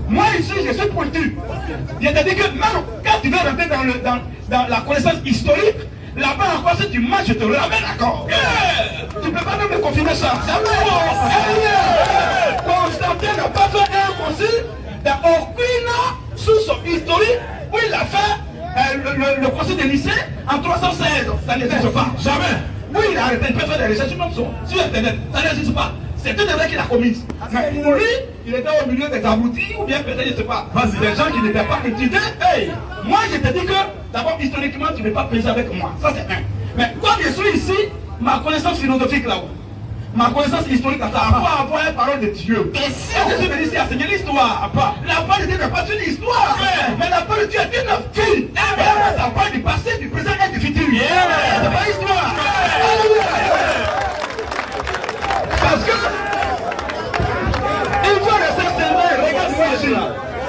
Moi ici, je suis pointu. Je te dis que même quand tu veux rentrer dans la connaissance historique, là-bas encore, si tu marches, je te ramène d'accord. Tu ne peux pas même me confirmer ça. Constantin n'a pas fait un concile dans aucune source historique où il a fait le concile de Nicée en 316. Ça n'existe pas. Jamais. Oui, il a arrêté. Il peut faire des recherches même sur Internet. Ça n'existe pas. C'est une erreur qu'il a commise. Mais pour lui, il était au milieu des aboutis ou bien peut-être, je ne sais pas, des gens qui n'étaient pas étudiés. Hey, moi, je te dis que d'abord, historiquement, tu ne peux pas peser avec moi. Ça, c'est un. Mais comme je suis ici, ma connaissance philosophique là-haut, Ma connaissance historique à ça, avoir une parole de Dieu. Et si je suis venu ici enseigner l'histoire, la parole de Dieu n'est pas une histoire, mais la parole de Dieu est une vie. Ça parle du passé, du présent et du futur. C'est pas l'histoire. Parce que il faut rester seulement, regarde-moi ici.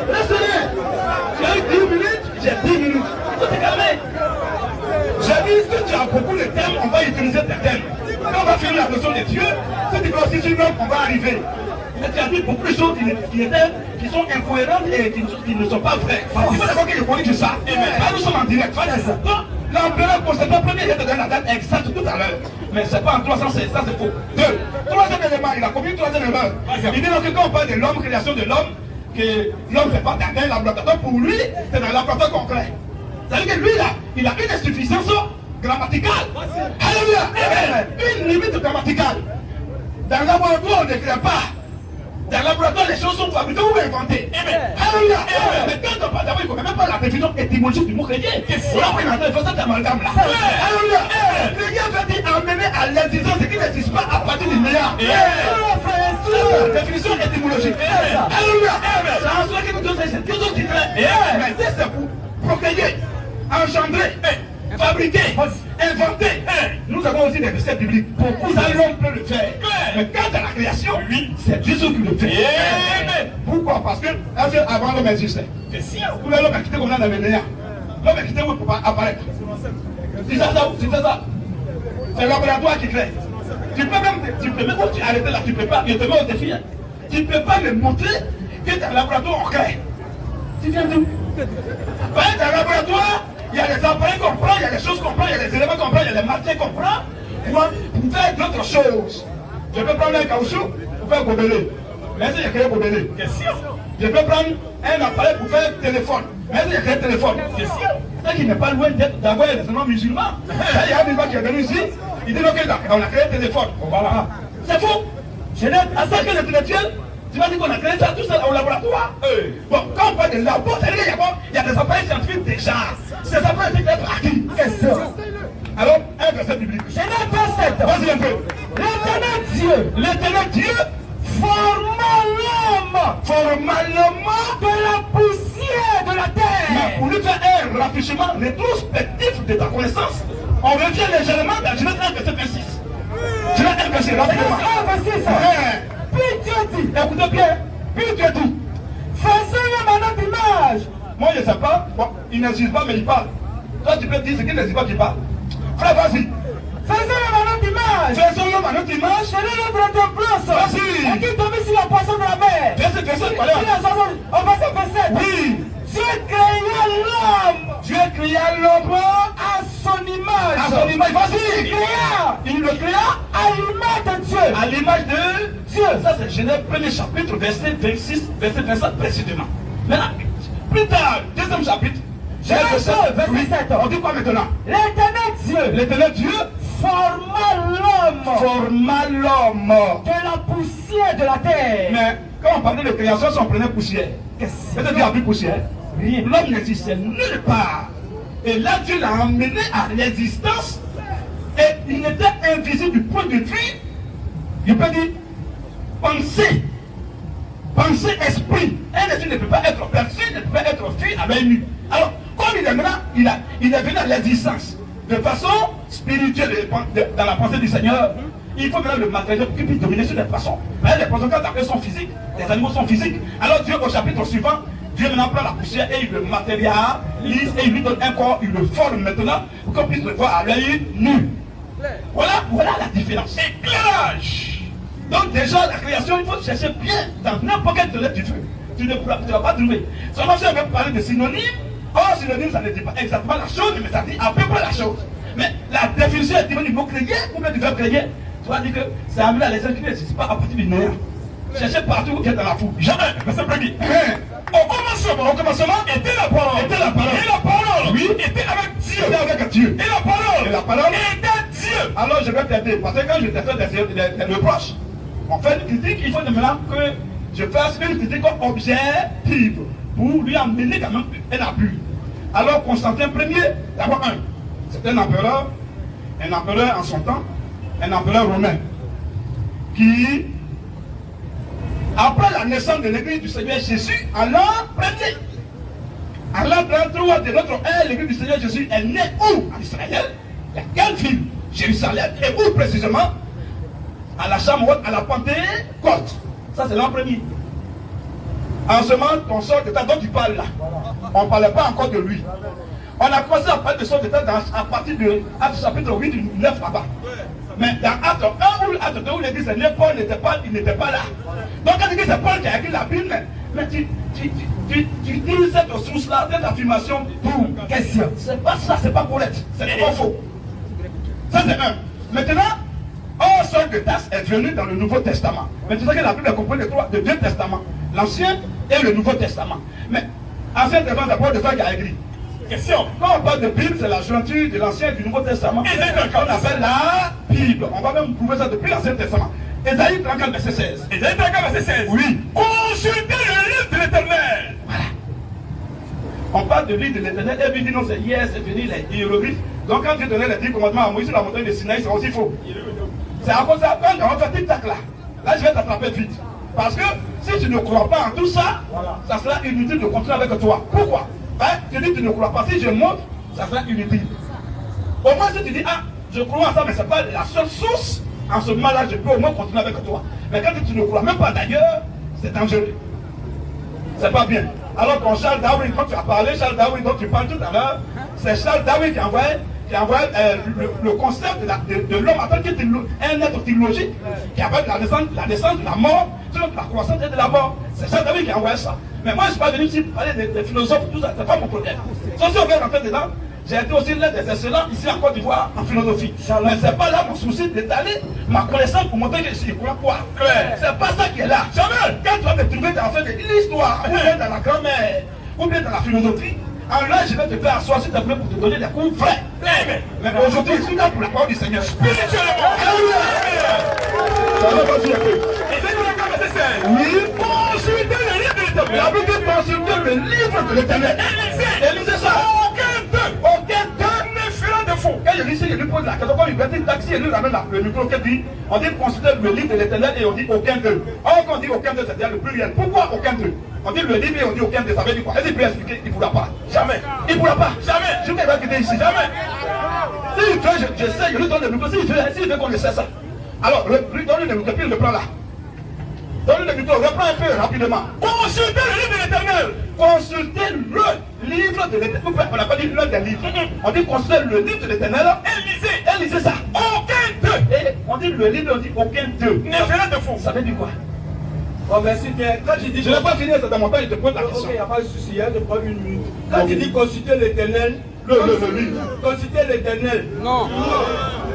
Restez. Tu as eu 10 minutes, j'ai 10 minutes. Il faut te calmer. J'ai dit que tu as beaucoup de thèmes, on va utiliser tes thèmes. Quand on va finir la notion de Dieu, si tu constitues l'homme, on va arriver. Mais tu as dit beaucoup de choses qui sont incohérentes et qui ne sont pas vraies. Il faut d'abord que je corrige ça. Là, nous sommes en direct. L'empereur Constantin Ier, il a donné la date exacte tout à l'heure. Mais ce n'est pas en 316, ça c'est faux. Troisième élément, il a commis une troisième erreur. Il dit donc que quand on parle de l'homme, création de l'homme, que l'homme ne fait pas d'un laboratoire, pour lui, c'est un laboratoire concret. C'est-à-dire que lui, là, il a une insuffisance grammaticale. Alléluia. Une limite grammaticale. Dans le laboratoire, on ne crée pas. Dans le laboratoire, les choses sont fabriquées ou inventées. Alléluia. Mais quand on parle d'abord, il ne faut même pas la définition étymologique du mot chrétien. Il faut ça d'amalgame là. Alléluia. Chrétien veut dire amener à l'existence ce qui n'existe pas à partir du néant. La définition étymologique. Alléluia. C'est en soi que nous devons c'est toujours différent. Mais c'est pour procréer, engendrer, fabriquer, inventer. Nous avons aussi des versets bibliques. Beaucoup d'hommes peuvent le faire. Mais quant à la création, oui, c'est Dieu qui le fait. Pourquoi? Parce que avant l'homme existait. Vous l'homme a quitté comme on a amené. L'homme a quitté pour pas apparaître. C'est ça. C'est le laboratoire qui crée. Tu peux même arrêter là, tu peux pas, je te mets au défi. Tu ne peux pas me montrer que dans le laboratoire on crée. Tu viens d'où? Dans le laboratoire, il y a les appareils qu'on prend, il y a les choses qu'on prend, il y a les éléments qu'on prend, il y a les matières qu'on prend pour faire d'autres choses. Je peux prendre un caoutchouc pour faire gobeler. Mais si j'ai créé gobeler, je peux prendre un appareil pour faire téléphone. Mais si j'ai créé téléphone, c'est sûr. C'est qu'il n'est pas loin d'avoir des éléments musulmans. Il y a un musulman qui est venu ici, il dit qu'on a créé téléphone. Voilà. C'est faux. Je n'ai à ça que l'intellectuel. Tu vas dire qu'on a créé ça tout seul au laboratoire. Bon, quand on parle de labo, c'est-à-dire qu'il y a des appareils scientifiques déjà. Ces appareils sont être acquis. Qu'est-ce que c'est? Alors, un verset biblique. Genèse 27. Vas-y un peu. L'éternel Dieu forma l'homme de la poussière de la terre. Mais pour lui faire un rafraîchissement rétrospectif de ta connaissance, on revient légèrement dans Genèse 1 verset 26. Genèse 1 verset rapidement. Puis Dieu dit, écoutez bien, puis Dieu dit, faisons-le à notre image. Moi je ne sais pas, bon, il n'existe pas mais il parle. Toi tu peux dire ce qu'il n'existe pas qu'il parle. Frère, vas-y. Faisons-le à notre image. Faisons-le à notre image. C'est le notre place. Vas-y. Et qui tombe sur la poisson de la mer. Verset 27, voilà. Au verset 27. Oui. Dieu créa l'homme. Dieu créa l'homme à son image. À son image, vas-y. Il le créa à l'image de Dieu. À l'image de Dieu. Ça c'est Genèse 1er chapitre, verset 26, verset 27 précisément. Maintenant, plus tard, deuxième chapitre. Genèse 2, verset 7. On dit quoi maintenant? L'éternel Dieu forma l'homme de la poussière de la terre. Mais quand on parlait de création, si on prenait poussière, qu'est-ce que tu as vu poussière? L'homme n'existait nulle part. Et là, Dieu l'a emmené à l'existence. Et il était invisible du point de vue, il peut dire, pensée, esprit. Un esprit ne peut pas être perçu, ne peut pas être vu à l'œil nu. Alors, comme il est maintenant, il est venu à l'existence de façon spirituelle dans la pensée du Seigneur. Il faut maintenant le matériel qui puisse dominer sur les poissons. Mais les poissons, quand après sont physiques, les animaux sont physiques. Alors Dieu, au chapitre suivant, Dieu maintenant prend la poussière et il le matérialise et il lui donne un corps, il le forme maintenant pour qu'on puisse le voir à l'œil nu. Voilà la différence. Éclairage. Donc déjà, la création, il faut chercher bien dans n'importe quelle fenêtre du feu. Tu ne vas pas trouver. Seulement si on veut parler de synonymes, synonyme, ça ne dit pas exactement la chose, mais ça dit à peu près la chose. Mais la définition est du mot créer ou bien du verbe créer. Tu vas dire que c'est amené à l'existence qui n'existe pas à partir du néant. Cherchez partout où il y a dans la foule. Jamais, verset premier. Au commencement était la parole. Et la parole, oui, était avec Dieu. Et la parole était Dieu. Alors je vais t'aider. Parce que quand je te fais des reproches, on fait une critique, il faut maintenant que je fasse une critique objective pour lui amener quand même un appui. Alors Constantin Ier, d'abord c'est un empereur en son temps, un empereur romain. qui, après la naissance de l'église du Seigneur Jésus, en l'an premier, en l'an 33 de notre ère, l'église du Seigneur Jésus est née où? En Israël. Il y a quelle ville? Jérusalem. Et où précisément? À la Chambre, à la Pentecôte. Ça, c'est l'an premier. En ce moment, ton sort d'état dont tu parles là, on ne parlait pas encore de lui. On a commencé à parler de sort d'état à partir de Actes chapitre 8, du 9 là-bas. Mais dans Actes 1 ou Actes 2 où l'église est née, Paul n'était pas là. Donc quand tu dis que c'est Paul qui a écrit la Bible, mais tu utilises cette source-là, cette affirmation pour question. C'est pas ça, c'est pas correct. C'est pas faux. Ça c'est un. Maintenant, un sort de tasse est venu dans le Nouveau Testament. Mais tu sais que la Bible est composée de deux testaments, l'Ancien et le Nouveau Testament. Mais Ancien Testament, c'est Paul de ça qui a écrit. Question. Quand on parle de Bible, c'est la jointure de l'Ancien et du Nouveau Testament. Et c'est qu'on appelle la Bible. On va même prouver ça depuis l'Ancien Testament. Ésaïe 34, verset 16. Ésaïe 34, verset 16. Oui. Consultez le livre de l'Éternel. Voilà. On parle de livre de l'Éternel et puis dit non, c'est hier, c'est fini, les hiéroglyphes. Donc quand Dieu donnait les 10 commandements à Moïse sur la montagne de Sinaï, c'est aussi faux. C'est à cause de ça, quand on va faire tic-tac là, je vais t'attraper vite. Parce que si tu ne crois pas en tout ça, ça sera inutile de continuer avec toi. Pourquoi? Hein? Tu dis que tu ne crois pas. Si je montre, ça sera inutile. Au moins si tu dis, ah, je crois en ça, mais ce n'est pas la seule source, en ce moment-là, je peux au moins continuer avec toi. Mais quand tu ne crois même pas d'ailleurs, c'est dangereux. C'est pas bien. Alors quand Charles Darwin, quand tu as parlé, Charles Darwin dont tu parles tout à l'heure, c'est Charles Darwin qui envoie le concept de l'homme en tant qu'un être théologique qui avait la naissance de la mort, la croissance et de la mort. C'est Charles Darwin qui envoie ça. Mais moi je ne suis pas venu ici parler des philosophes, tout ça, c'est pas mon problème. Sauf si on veut rentrer dedans, j'ai été aussi l'un des excellents ici en Côte d'Ivoire en philosophie. Mais c'est pas là mon souci d'étaler ma connaissance pour montrer que je suis quoi. C'est pas ça qui est là. Jamais. Quand tu vas te trouver dans l'histoire, ou bien dans la grammaire, ou bien dans la philosophie, alors là, je vais te faire asseoir s'il te plaît pour te donner des cours vrais. Mais aujourd'hui, je suis là pour la parole du Seigneur. Spirituellement. Ça va passer un peu. Oui, consultez le livre de l'Éternel. La Bible dit consultez le livre de l'Éternel. Et lisez ça. Aucun deux ne fera de faux. Quand je lis ça, je lui pose la question. Quand il vient un taxi, il lui ramène le micro qui dit, on dit consultez le livre de l'Éternel et on dit aucun deux. Or, quand on dit aucun deux, c'est-à-dire le pluriel. Pourquoi aucun deux? On dit le livre et on dit aucun deux. Ça veut dire quoi? Est-ce qu'il peut expliquer? Il ne pourra pas. Jamais. Il ne pourra pas. Jamais. Je ne vais pas quitter ici. Jamais. S'il veut, je sais, je lui donne le micro. S'il veut qu'on le sait ça. Alors, lui donne le micro, puis il le prend là. Donne le micro, reprends un peu rapidement. Consultez le livre de l'Éternel. Consultez le livre de l'Éternel. On n'a pas dit l'un des livres. On dit consultez le livre de l'Éternel. Et lisez ça. Aucun deux. Et on dit le livre, on dit aucun deux. Ne fera de faux. Ça veut dire quoi? Oh, merci bien. Quand tu dis. Je n'ai pas fini, c'est dans mon temps, je te pose la question. Ok, il n'y a pas de souci, je prends une minute. Quand tu dis consulter l'Éternel, le livre. Consulter l'Éternel. Non.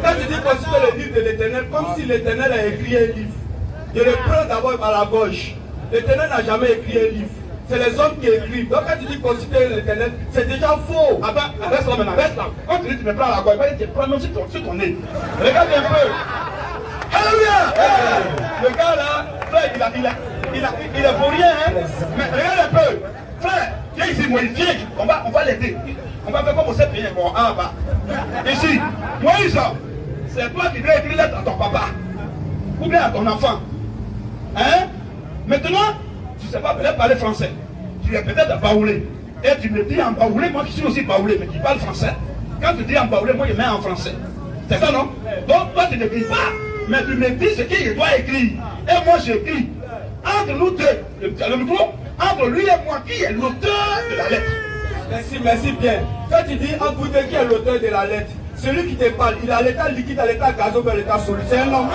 Quand tu dis consulter le livre de l'Éternel, comme si l'Éternel a écrit un livre. Je le prends d'abord par la gauche. L'Éternel n'a jamais écrit un livre. C'est les hommes qui écrivent. Donc quand tu dis consulter l'Éternel, c'est déjà faux. Attends, reste là maintenant, reste là. Quand tu dis tu me prends la gauche, tu prends même sur ton nez. Regarde un peu. Alléluia. Le gars là, frère, il est pour rien, hein. Mais regarde un peu. Frère, viens ici, Moïse, viens. On va l'aider. On va faire comme on sait payer. Bon, en bas. Ici, Moïse, c'est toi qui dois écrire lettre à ton papa. Ou bien à ton enfant. Hein? Maintenant, tu ne sais pas peut-être parler français. Tu es peut-être baoulé. Et tu me dis en baoulé, moi qui suis aussi baoulé, mais qui parle français. Quand tu dis en baoulé, moi je mets en français. C'est ça, non? Donc toi tu ne dis pas, mais tu me dis ce qu'il doit écrire. Et moi j'écris. Entre nous deux, le micro, entre lui et moi, qui est l'auteur de la lettre? Merci bien. Quand tu dis entre vous deux qui est l'auteur de la lettre, celui qui te parle, il a l'état liquide, à l'état gazeux, à l'état solide. C'est un homme.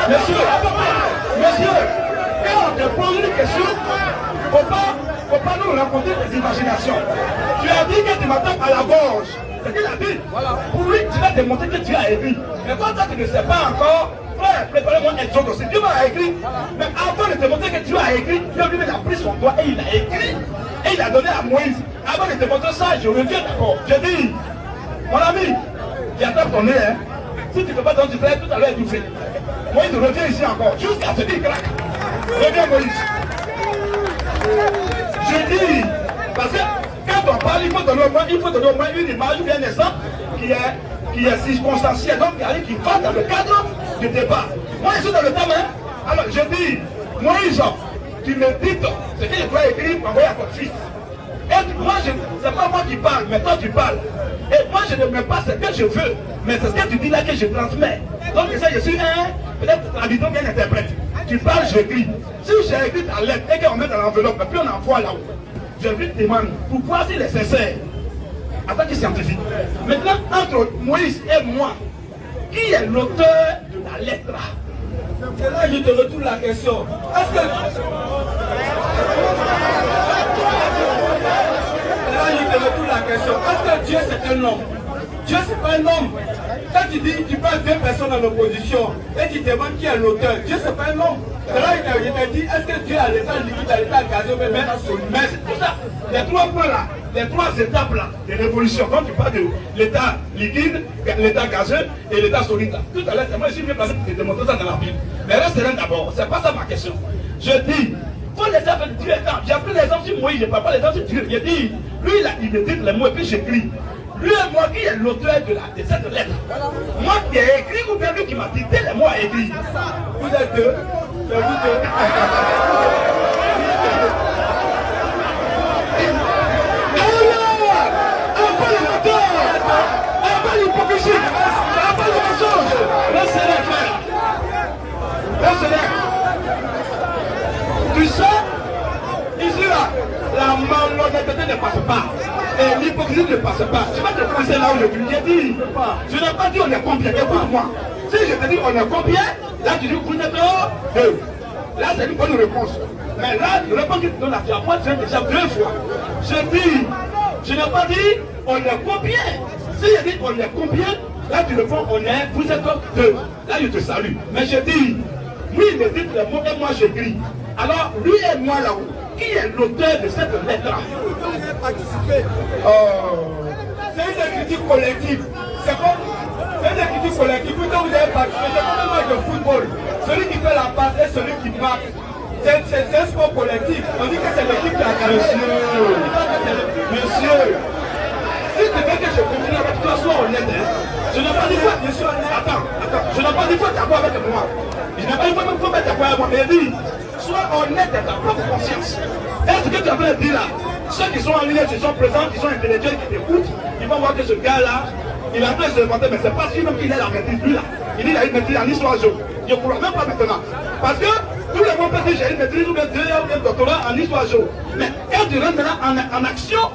Monsieur, quand on te pose une question, faut pas nous raconter des imaginations. Tu as dit que tu m'attaques à la gorge. C'est ce qu'il a dit. Voilà. Pour lui, tu vas démontrer que tu as écrit. Mais quand toi, tu ne sais pas encore, frère, préparez-moi un exode aussi. Dieu m'a écrit. Mais avant de te montrer que tu as écrit, Dieu lui a pris son doigt et il a écrit. Et il a donné à Moïse. Avant de te montrer ça, je reviens d'accord. Je dis, mon ami, j'attends ton nez, hein. Si tu ne peux pas donner du frère, tout à l'heure étouffé. Moïse revient ici encore, jusqu'à ce qu'il craque. Reviens Moïse. Je dis, parce que quand on parle, il faut donner au moins une image ou bien un exemple qui est circonstanciel, donc qui va dans le cadre du débat. Moi, je suis dans le thème, hein. Alors, je dis, Moïse, tu me dis ce que je dois écrire, envoyer à ton fils. Et moi, c'est pas moi qui parle, mais toi tu parles. Et moi, je ne mets pas ce que je veux, mais c'est ce que tu dis là que je transmets. Donc, je suis peut-être traducteur bien interprète. Tu parles, j'écris. Si j'ai écrit ta lettre et qu'on met dans l'enveloppe, et puis on envoie là-haut, je lui demande pourquoi s'il est sincère en tant que scientifique. Maintenant, entre Moïse et moi, qui est l'auteur de la lettre? Et là, je te retourne la question. Est-ce que... Là, je te retourne la question. Est-ce que Dieu c'est un homme? Dieu c'est pas un homme. Quand tu dis, tu parles deux personnes en opposition et tu demandes qui est l'auteur, Dieu c'est pas un homme. Et là, je te dis, est-ce que Dieu a l'état liquide, à l'état gazeux, mais l'état solide? Mais c'est tout ça. Les trois points là, les trois étapes là, des révolutions, quand tu parles de l'état liquide, l'état gazeux et l'état solide là. Tout à l'heure, c'est moi, je suis bien placé pour te démontrer ça dans la Bible. Mais reste là d'abord, c'est pas ça ma question. Je dis, faut les faire Dieu est quand. J'ai pris l'exemple sur Moïse, je ne parle pas l'exemple sur Dieu. Je dis, lui il me dit les mots et puis j'écris. Lui et moi qui est l'auteur de cette lettre. Moi qui ai écrit ou bien lui qui m'a dicté les mots à écrire. Vous êtes deux. C'est vous deux. Alors, un peu le moteur, un peu l'hypocrisie, un peu le mensonge. Laissez-les faire. Laissez-les. Tu sais, ici là, la malhonnêteté ne passe pas. Et l'hypocrisie ne passe pas. Tu vas te poser là où je dis. Je n'ai pas dit on est combien. Écoute-moi. Si je te dis on est combien, là tu dis vous êtes deux. Là c'est une bonne réponse. Mais là, la réponse que tu donnes à moi, tu viens déjà deux fois. Je dis, je n'ai pas dit on est combien. Si je dis on est combien, là tu réponds on est, vous êtes deux. Là je te salue. Mais je dis, lui il me dit les mots et moi j'écris. Alors lui et moi là-haut, qui est l'auteur de cette lettre-là? C'est une critique collective. C'est comme une critique collective. Quand vous avez participé, c'est comme un match de football. Celui qui fait la passe et celui qui marque. C'est un sport collectif. On dit que c'est l'équipe qui a gagné. Monsieur, si tu veux que je continue avec toi, sois honnête. Je n'ai pas dit quoi. Attends. Je n'ai pas dit quoi d'accord avec moi. Je n'ai pas dit quoi même mettre d'accord avec moi. Mais dis, sois honnête à ta propre conscience. Est-ce que tu as fait dire là? Ceux qui sont en ligne, qui sont présents, qui sont intellectuels, qui t'écoutent, ils vont voir que ce gars-là, il a fait se demander, mais c'est pas lui même qu'il a la maîtrise, lui là. Il dit qu'il a une maîtrise en histoire géo. Je ne crois même pas maintenant. Parce que tout le monde peut dire j'ai une maîtrise ou bien deux ou bien doctorat en histoire géo. Mais quand tu rentres maintenant en action,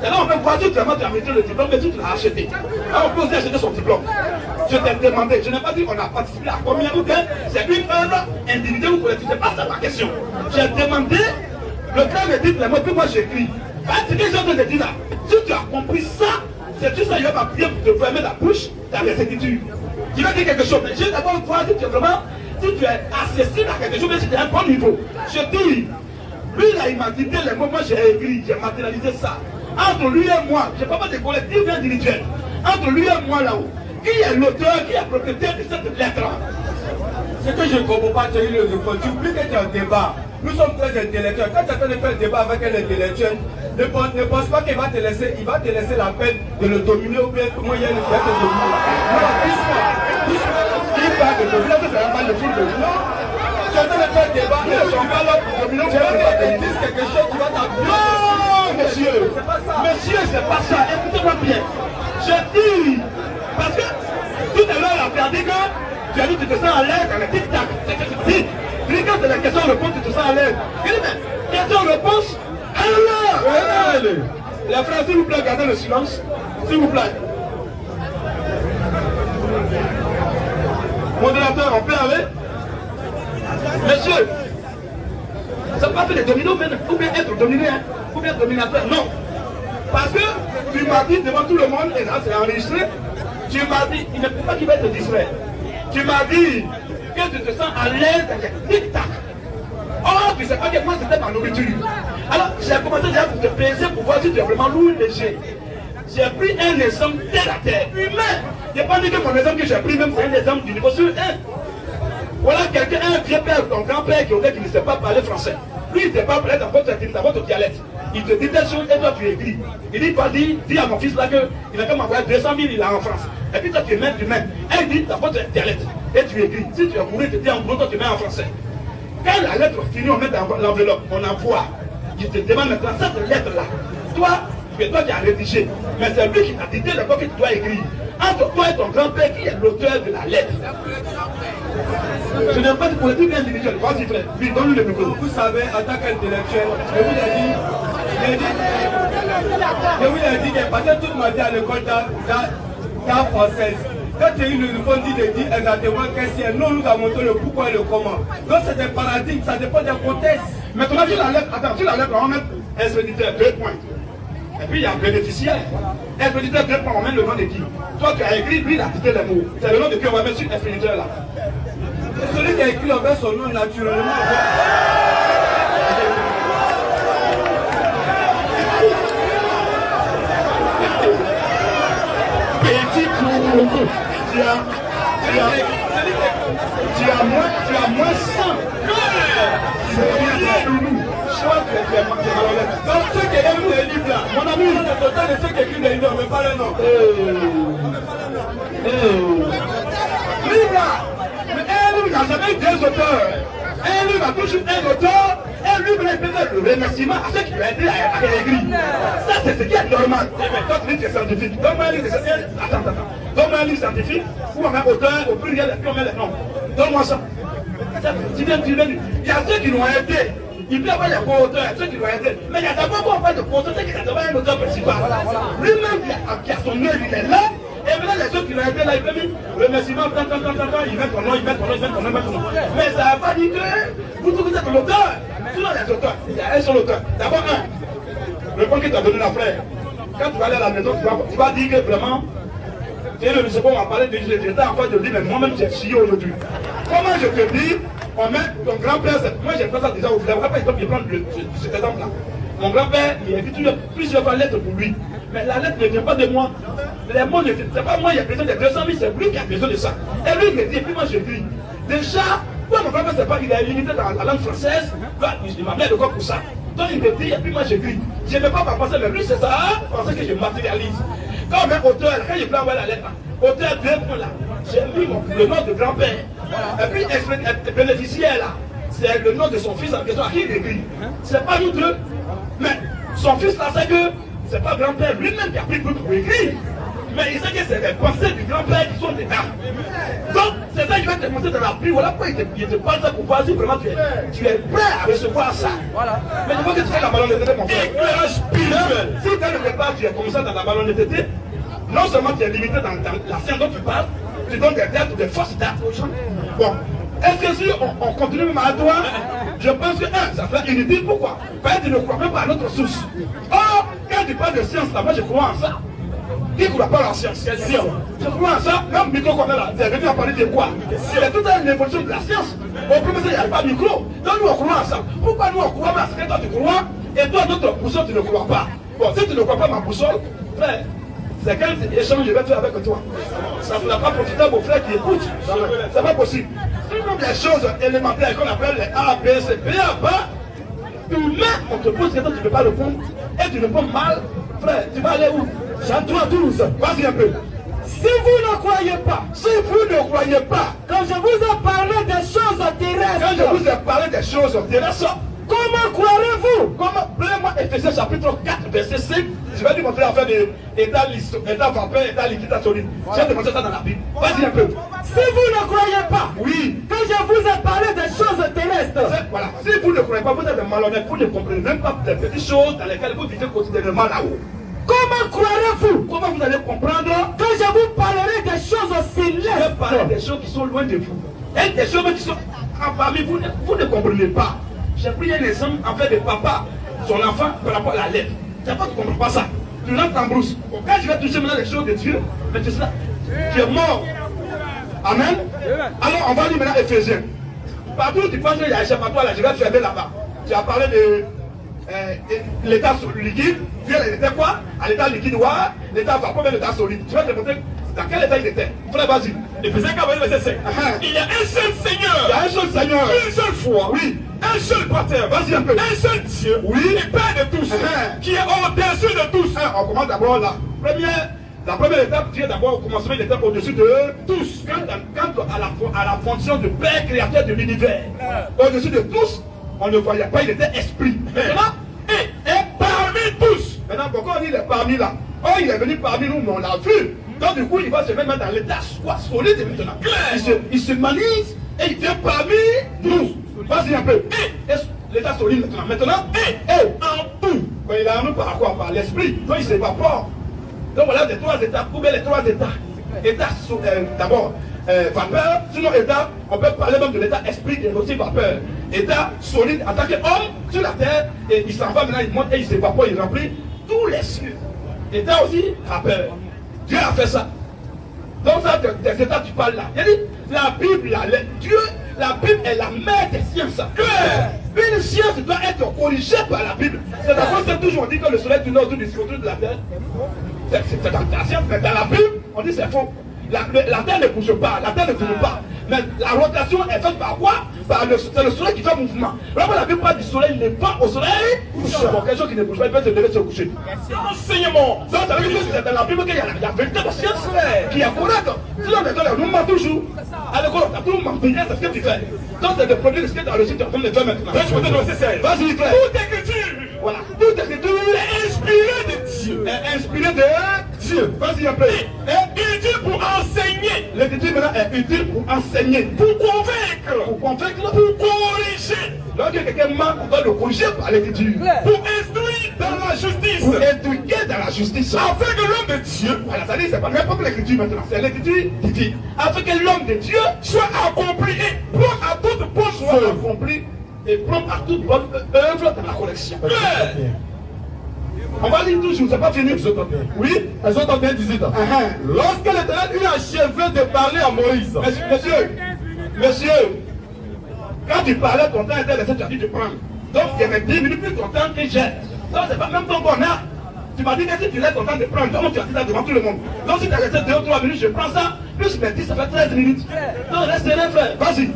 et là on peut voir tout vraiment tu as maîtrisé le diplôme, mais tu l'as acheté. Là on peut aussi acheter son diplôme. Je t'ai demandé, je n'ai pas dit qu'on a participé à combien ou bien c'est une œuvre individuelle ou collective. C'est pas ça ma question. J'ai demandé. Le grand me dit les mots, puis moi j'écris. Ce que j'ai en train de dire là, si tu as compris ça, c'est tout ça, il va prier pour te fermer la bouche, ta réceptiture. Tu vas dire quelque chose, mais j'ai d'abord voir si tu es vraiment, si tu es accessible à quelque chose, mais si tu es à un bon niveau. Je dis, lui là, il m'a dit les mots, moi j'ai écrit, j'ai matérialisé ça. Entre lui et moi, je ne parle pas de collectif individuel. Entre lui et moi là-haut, qui est l'auteur, qui est propriétaire de cette lettre-là? Ce que je ne comprends pas, Thierry Le Refond, tu oublies que tu es en débat. Nous sommes très intellectuels. Quand tu es en train de faire un débat avec un intellectuel, ne pense pas qu'il va te laisser, la peine de le dominer ou bien comment il y a le faire te dominer. Non, doucement. Il parle de dominer, ça ne va pas le tour de nous. Tu es en train de faire un débat, et tu vas là pour dominer, tu vas te dire quelque chose, tu vas t'appuyer. Non, monsieur. C'est pas ça. Monsieur, c'est pas ça. Écoutez-moi bien. Je dis, parce que tout à l'heure, on a dit que tu as dit que tu te sens à l'aise dans le tic-tac. C'est ce que tu dis. Puis quand c'est la question-réponse, tu te sens à l'aise. Il dit, mais question-réponse, alors les frères, s'il vous plaît, gardez le silence. S'il vous plaît. Modérateur, on peut aller? Monsieur, ça ne peut pas faire des dominos, ou bien être dominé, hein, ou bien dominateur. Non. Parce que tu m'as dit devant tout le monde, et là c'est enregistré, tu m'as dit, il ne peut pas qu'il va être distrait. Tu m'as dit que tu te sens à l'aise avec tic-tac. Or, tu ne sais pas que moi c'était ma nourriture. Alors, j'ai commencé déjà pour te peser pour voir si tu es vraiment lourd ou léger. J'ai pris un exemple terre à terre, humain. Je n'ai pas dit que mon exemple que j'ai pris même c'est un exemple du niveau sur 1. Voilà quelqu'un, un vieux père, ton grand-père qui ne sait pas parler français. Lui, il ne sait pas parler dans votre dialecte. il te dit des choses et toi tu écris. Il dit, toi dis à mon fils là qu'il a qu'à m'envoyer 200 000, il est en France. Et puis toi tu mets. Et il dit, d'abord tu dialecte. Et tu écris. Si tu as couru, tu dis en gros, toi tu mets en français. Quand la lettre finit, on met dans l'enveloppe, on envoie. Il te demande maintenant cette lettre-là. Toi qui as rédigé. Mais c'est lui qui t'a dicté le que tu dois écrire. Entre toi et ton grand-père, qui est l'auteur de la lettre? Je n'aime pas de politique individuelle. Vas-y frère, lui donne-lui le micro. Vous savez, en tant qu'intellectuel, je vous ai dit que parce que toute ma vie à l'école d'art française, quand tu as eu le répondit de dire exactement qu'est-ce que c'est, nous nous avons montré le pourquoi et le comment. Donc c'est des paradigmes, ça dépend des contextes. Maintenant, sur la lettre, attends, sur la lettre, on va mettre expéditeur, 2 points. Et puis il y a bénéficiaire. Expéditeur, 2 points, on met le nom de qui? Toi tu as écrit, lui il a quitté les mots. C'est le nom de qui on va mettre sur expéditeur là. Et celui qui a écrit, on met son nom naturellement. Petit coup. Tu as moins 100. Je crois que tu es malhonnête. Donc ceux qui écrivent les livres là, mon ami, c'est le total de ceux qui écrivent les livres, mais pas le nom. Livre là. Mais un livre n'a jamais eu 2 auteurs. Un livre a toujours un auteur. Un livre est peut-être le remerciement à ceux qui l'ont aidé à écrire. Ça c'est ce qui est normal. Mais toi tu dis que c'est scientifique. Donne-moi un livre scientifique. Attends. Donne-moi un livre scientifique où on met auteur au pluriel et puis on met les noms. Donne-moi ça. Il y a ceux qui l'ont aidé. Il peut y avoir les co-auteurs, ceux qui l'ont aidé. Mais il y a d'abord qu'on parle de co-auteur, c'est qu'il y a d'abord un auteur principal. Lui-même qui a son œuvre, il est là. Et maintenant les autres qui l'ont aidé là, il peut dire remerciement, il met ton nom, il met ton nom. Mais ça n'a pas dit que vous tous vous êtes l'auteur. Tous les auteurs, il y a un seul auteur. D'abord le point qui t'a donné la frère. Quand tu vas aller à la maison, tu vas dire que vraiment, et le second m'a parlé de j'étais en train de dire, mais moi-même j'ai chié aujourd'hui. Comment je te dis, on met ton grand-père, moi j'ai fait ça déjà, vous n'avez pas exemple, je prends cet exemple-là. Mon grand-père, il a écrit plusieurs fois lettres pour lui. Mais la lettre ne vient pas de moi. Les mots ne viennent pas moi, il y a besoin de 200 000, c'est lui qui a besoin de ça. Et lui, il me dit, et puis moi je dis, déjà, moi mon grand-père, c'est pas, il est limité dans la langue française, il m'a mis le corps pour ça. Donc il me dit, et puis moi je dis, je ne vais pas penser, mais lui c'est ça, penser que je matérialise. Quand on met auteur, quand je peux envoyer la lettre, auteur 2 points là, j'ai mis le nom de grand-père. Et puis, bénéficiaire là, c'est le nom de son fils en question à qui il écrit. C'est pas nous deux. Mais son fils là, c'est que c'est pas grand-père lui-même qui a pris le truc pour écrire. Mais il sait que c'est les pensées du grand-père qui sont dedans. Donc, c'est ça qui va te montrer dans la pluie. Voilà pourquoi il te parle ça pour voir si vraiment tu es prêt à recevoir ça. Voilà. Mais il faut que tu fasses la malhonnêteté, mon frère. Éclairage spirituel. Si dès le départ tu es comme ça dans la malhonnêteté, non seulement tu es limité dans la science dont tu parles, tu donnes des dates ou des fausses dates aux gens. Bon. Est-ce que si on continue même à toi, je pense que ça fait inutile. Pourquoi? Parce que tu ne crois même pas à notre source. Or, quand tu parles de science, là, moi je crois en ça. Qui ne croit pas en science? Je crois en ça. Même micro comme là, tu es venu à parler de quoi? C'est toute une évolution de la science. Au premier, il n'y a pas de micro. Donc nous on croit en ça. Pourquoi nous on croit pas à ce que toi tu crois et toi d'autres boussole tu ne crois pas? Bon, si tu ne crois pas ma boussole, frère, c'est quel échange je vais faire avec toi? Ça ne fera pas profiter à vos frères qui écoutent. C'est pas possible. C'est comme les choses élémentaires qu'on appelle les A, B, C, B, A, bas. Demain, on te pose question, tu ne peux pas répondre. Et tu réponds mal. Frère, tu vas aller où? Jean 3, 12. Vas-y un peu. Si vous ne croyez pas, quand je vous ai parlé des choses terrestres, comment croirez-vous? Comment? Prenez-moi Ephésiens chapitre 4, verset 5. Je vais lui montrer l'affaire d'état vapeur, état liquide solide. Je vais te montrer ça dans la Bible. Vas-y un peu. Si vous ne croyez pas, oui, quand je vous ai parlé des choses terrestres, voilà. Si vous ne croyez pas, vous êtes des malhonnêtes, vous ne comprenez même pas des petites choses dans lesquelles vous vivez quotidiennement là-haut. comment croirez-vous? Comment vous allez comprendre quand je vous parlerai des choses célestes? Je vais parler des choses qui sont loin de vous. Et des choses qui sont parmi vous, vous ne comprenez pas. J'ai pris un exemple en fait de papa, son enfant, par rapport à la lettre. Tu ne comprends pas ça. Tu rentres en brousse. Quand je vais toucher maintenant les choses de Dieu, mais tu es mort. Amen. Alors on va lire maintenant Ephésiens. Partout où tu penses qu'il y a échappatoire là, je vais te fermer là-bas. Tu as parlé de l'état liquide. Dieu était quoi? À l'état liquide, l'état vapeur, mais l'état solide. Tu vas te montrer dans quel état il était. Frère, vas-y. Ephésiens 4, verset 5. Il y a un seul Seigneur. Il y a un seul Seigneur. Une seule foi. Oui. Un un seul pater, vas-y un peu. Un seul Dieu, oui, et Père de tous, qui est au-dessus de tous. On commence d'abord là. La première étape, Dieu d'abord au commencement, il était au-dessus de tous. Quant à la fonction de Père créateur de l'univers, au-dessus de tous, on ne voyait pas, il était esprit. Maintenant, et parmi tous. Maintenant, pourquoi on dit il est parmi là? Oh, il est venu parmi nous, mais on l'a vu. Donc du coup, il va se mettre dans l'état solide maintenant. Il se manise et il vient parmi nous. Vas-y un peu. L'état solide maintenant. Maintenant, en tout. Il est en nous par quoi? Par l'esprit. Donc il s'évapore. Donc voilà les trois étapes. Ou bien les trois états. État d'abord vapeur. Sinon état, on peut parler même de l'état esprit et aussi vapeur. État solide en tant qu'homme sur la terre. Et il s'en va maintenant, il monte et il s'évapore, il remplit tous les cieux. État aussi vapeur. Dieu a fait ça. Donc ça, des états tu parles là. Il dit, la Bible, Dieu, la Bible est la mère des sciences. Une science doit être corrigée par la Bible. C'est la fois que toujours on dit que le soleil du nord autour de la terre. C'est dans la science, mais dans la Bible, on dit c'est faux. La terre ne bouge pas, la terre ne tourne pas. Mais la rotation est faite par quoi? C'est le soleil qui fait mouvement. Vraiment, la Bible parle du soleil levant au soleil couchant. Quelque chose qui ne bouge pas, il peut se lever et se coucher. C'est un enseignement. Donc, ça veut dire que c'est dans la Bible qu'il y a la vérité de science qui est correcte. Sinon, nous mentons toujours. À l'école, on a toujours menti, c'est ce que tu fais. Donc, c'est de produire ce que tu as reçu, tu es en train de le faire maintenant. Vas-y, frère. Toute écriture. Voilà. Toute écriture est inspirée de Dieu. Est inspirée de Dieu. Vas-y, un peu. Est utile pour enseigner. L'écriture maintenant est utile pour enseigner. Pour convaincre. Pour convaincre. Pour corriger. Lorsque quelqu'un manque, on doit le corriger par l'écriture. Pour instruire dans la justice. Pour éduquer dans la justice. Afin que l'homme de Dieu, voilà, ça dit, c'est pas n'importe l'écriture maintenant, c'est l'écriture divine. Afin que l'homme de Dieu soit accompli et prompt à toute bonne œuvre. Accompli et prompt à toute bonne œuvre dans la correction. On va lire toujours, c'est pas fini. Oui, Exode 21, 18. Lorsque l'Éternel eut achevé de parler à Moïse. Monsieur, quand tu parlais, ton temps était laissé, tu as dit de prendre. Donc il y avait 10 minutes plus ton temps que j'ai. Donc c'est pas même temps qu'on a. Tu m'as dit que si tu laisses ton temps de prendre, comment tu as dit ça devant tout le monde? Donc si tu as resté 2 ou 3 minutes, je prends ça, plus mes 10, ça fait 13 minutes. Donc reste rien, frère, vas-y.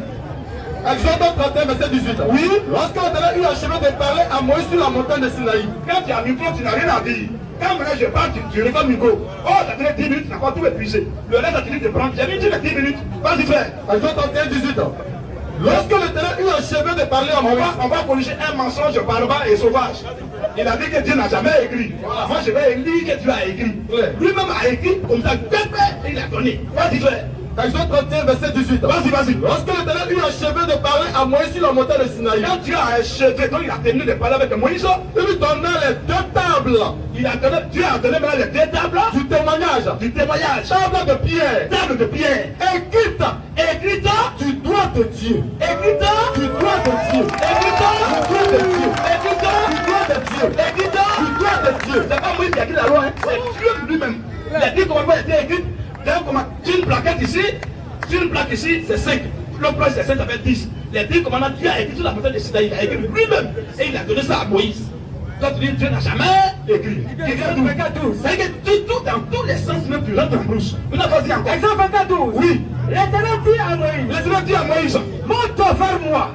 Exode 31, verset 18. Oui. Lorsque l'Éternel eut achevé de parler à Moïse sur la montagne de Sinaï. Quand tu as un micro, tu n'as rien à dire. Quand maintenant je parle, tu reçois le micro. Oh, ça fait 10 minutes, tu n'as pas tout épuisé. Le reste, tu dis de prendre. J'ai mis 10 minutes. Vas-y, frère. Exode 31, 18. Lorsque l'Éternel eut achevé de parler à Moïse, on va corriger un mensonge barbare et sauvage. Il a dit que Dieu n'a jamais écrit. Voilà. Moi, je vais lire que Dieu a écrit. Lui-même a écrit comme ça, et il a donné. Vas-y, frère. Exode 31, verset 18. Vas-y. Lorsque l'Éternel eut achevé de parler à Moïse sur la montagne de Sinaï. Quand Dieu a achevé, donc il a terminé de parler avec Moïse. Il lui donna les 2 tables. Dieu a donné maintenant les 2 tables du témoignage. Table de pierre. Écrite du doigt de Dieu. C'est pas Moïse qui a écrit la loi, c'est Dieu lui-même. Il a dit comment elle était écrite. Une plaquette ici, une plaque ici, c'est 5. Le plan c'est 5, ça fait 10. Les 10 commandements, Dieu a écrit sur la montagne de Sinaï, il a écrit lui-même. Et il a donné ça à Moïse. Quand tu dis Dieu n'a jamais écrit. Il écrit tout dans tous les sens, même tu rentres en bouche. Maintenant, vas-y encore. Exemple 24. Oui. L'Éternel dit à Moïse. Monte vers moi.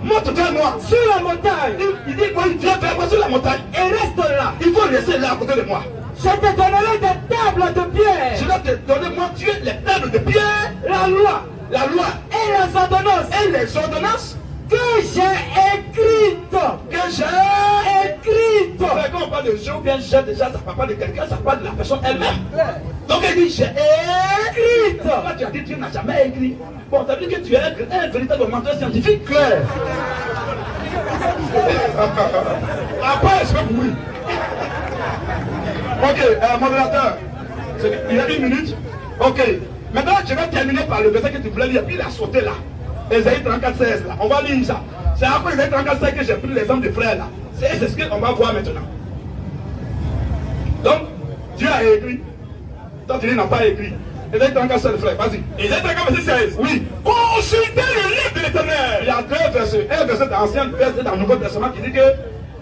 Sur la montagne. Il dit, Moïse, viens vers moi sur la montagne. Et reste là. Il faut rester là à côté de moi. Je te donnerai des tables de pierre. Je vais te donner, moi, Dieu, les tables de pierre. La loi. Et les ordonnances. Que j'ai écrites. Quand on parle de Dieu, bien j'ai déjà, ça ne parle pas de quelqu'un, ça parle de la personne elle-même. Donc elle dit, j'ai écrit. Toi, tu as dit, Dieu n'a jamais écrit. Bon, ça veut dire que tu es un véritable menteur scientifique. Clair. Après, je vais mourir. Ok, modérateur. Il y a 1 minute. Ok. Maintenant, je vais terminer par le verset que tu voulais lire. Puis il a sauté là. Ésaïe 34, 16 là. On va lire ça. C'est après Ésaïe 34, 16 que j'ai pris l'exemple des frères là. C'est ce qu'on va voir maintenant. Donc, Dieu a écrit. Toi, tu n'as pas écrit. Ésaïe 34, 16 frère. Vas-y. Ésaïe 34, verset 16. Oui. Consultez le livre de l'Éternel. Il y a 2 versets. Un verset dans l'Ancien, verset dans le Nouveau Testament qui dit que